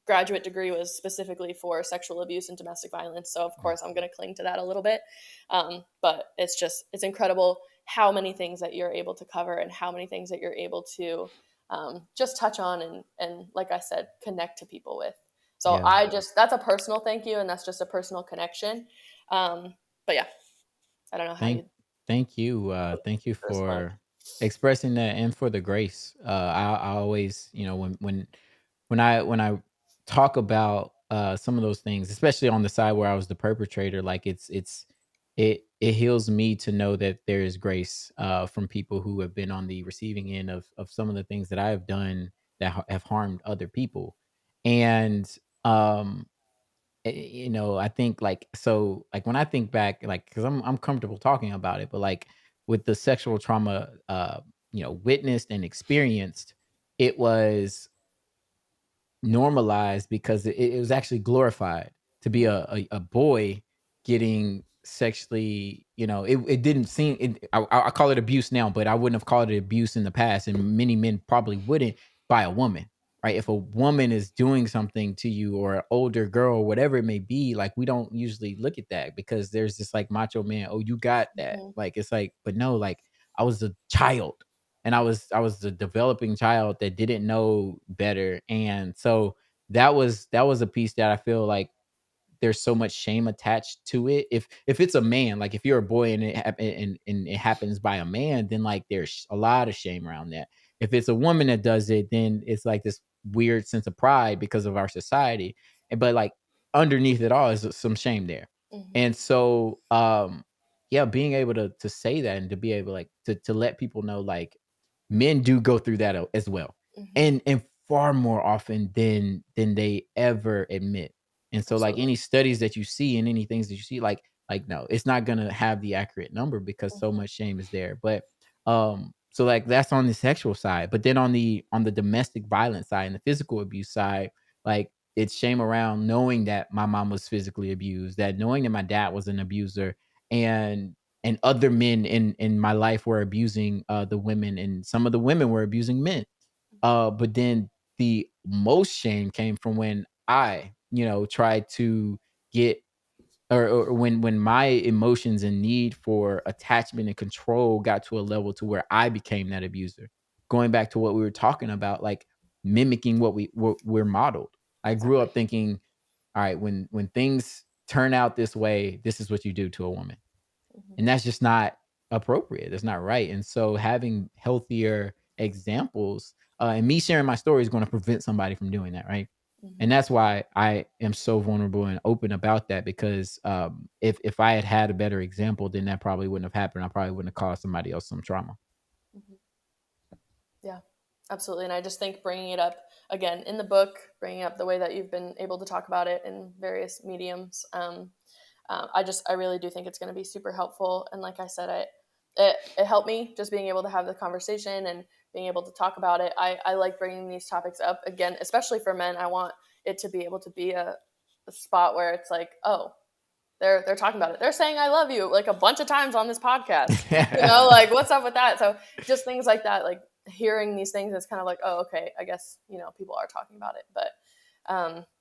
graduate degree was specifically for sexual abuse and domestic violence. So of course I'm going to cling to that a little bit. But it's incredible how many things that you're able to cover and how many things that you're able to just touch on and like I said, connect to people with. So Yeah. that's a personal thank you, and that's just a personal connection. But yeah, I don't know how Thank you thank you. Thank you first one. for expressing that and for the grace. I always, when I talk about some of those things, especially on the side where I was the perpetrator, like it heals me to know that there is grace from people who have been on the receiving end of some of the things that I have done that have harmed other people. And um I think like when I think back, like, because I'm comfortable talking about it, but like with the sexual trauma witnessed and experienced, it was normalized because it was actually glorified to be Mhm, a boy getting sexually, it didn't seem I call it abuse now, but I wouldn't have called it abuse in the past, and many men probably wouldn't, by a woman, right? If a woman is doing something to you, or an older girl, whatever it may be, like, we don't usually look at that because there's this like macho man, oh, you got that, mhm, like, it's like, but no, like, I was a child, and I was a developing child that didn't know better, and so that was a piece that I feel like there's so much shame attached to it. If it's a man, like if you're a boy and and it happens by a man, then like there's a lot of shame around that. If it's a woman that does it, then it's like this weird sense of pride because of our society. But like underneath it all is some shame there. mhm, And so yeah, being able to say that and to be able like to let people know, like, men do go through that as well, mhm. and far more often than they ever admit. And so, like, Absolutely. any studies that you see and any things that you see, like, no, it's not gonna have the accurate number because so Mhm, much shame is there. But so like that's on the sexual side. But then on the domestic violence side and the physical abuse side, like, it's shame around knowing that my mom was physically abused, that knowing that my dad was an abuser, and other men in my life were abusing the women, and some of the women were abusing men. But then the most shame came from when I, tried to get, or when my emotions and need for attachment and control got to a level to where I became that abuser. Going back to what we were talking about, like mimicking what we're modeled. I grew exactly. up thinking, all right, when things turn out this way, this is what you do to a woman, Mhm, and that's just not appropriate. That's not right. And so having healthier examples, and me sharing my story is going to prevent somebody from doing that, right? And mhm, that's why I am so vulnerable and open about that, because if I had a better example, then that probably wouldn't have happened. I probably wouldn't have caused somebody else some trauma. mhm. Yeah, absolutely. And I just think bringing it up again in the book, bringing up the way that you've been able to talk about it in various mediums, I really do think it's going to be super helpful. And like I said, it helped me just being able to have the conversation and being able to talk about it. I like bringing these topics up again, especially for men. I want it to be able to be a spot where it's like, oh, they're talking about it. They're saying I love you like a bunch of times on this podcast. Like, what's up with that? So just things like that, like hearing these things, it's kind of like, oh, okay, I guess, people are talking about it. But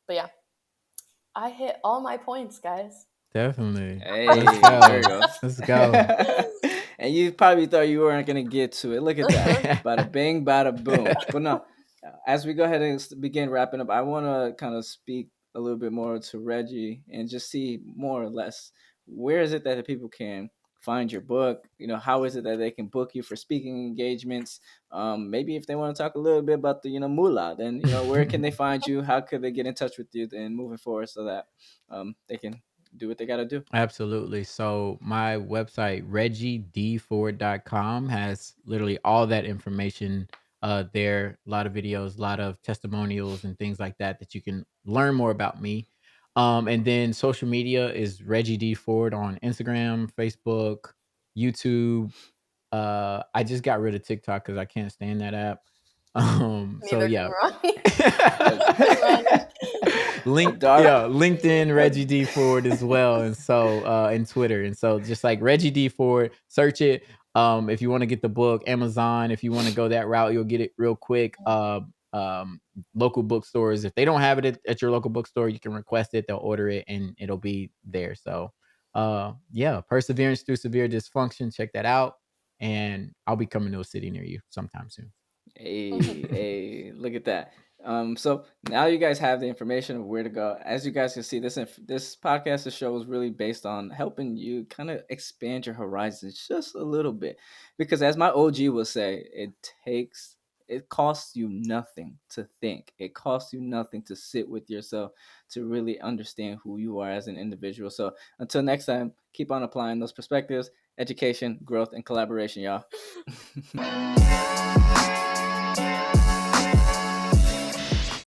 yeah, I hit all my points, guys. Definitely. Let's Hey, there you go. go. Let's go. And you probably thought you weren't gonna get to it. Look at that. Bada bing, bada boom. But no, as we go ahead and begin wrapping up, I want to kind of speak a little bit more to Reggie and just see more or less where is it that the people can find your book? How is it that they can book you for speaking engagements? Maybe if they want to talk a little bit about the moolah, then where can they find you? How could they get in touch with you and moving forward so that they can do what they got to do? Absolutely. So my website, reggied4.com, has literally all that information there. A lot of videos, a lot of testimonials and things like that that you can learn more about me. And then social media is Reggie D Ford on Instagram, Facebook, YouTube. I just got rid of TikTok because I can't stand that app. So Neither can yeah. Ronnie. Dark. LinkedIn Reggie D Ford as well, and so and Twitter, and so just like Reggie D Ford, search it. If you want to get the book, Amazon. If you want to go that route, you'll get it real quick. Local bookstores, if they don't have it at your local bookstore, you can request it. They'll order it, and it'll be there. So, yeah, Perseverance Through Severe Dysfunction. Check that out, and I'll be coming to a city near you sometime soon. Hey, look at that. So now you guys have the information of where to go. As you guys can see, this podcast, this show is really based on helping you kind of expand your horizons just a little bit. Because as my OG will say, it costs you nothing to think. It costs you nothing to sit with yourself to really understand who you are as an individual. So until next time, keep on applying those perspectives, education, growth, and collaboration, y'all.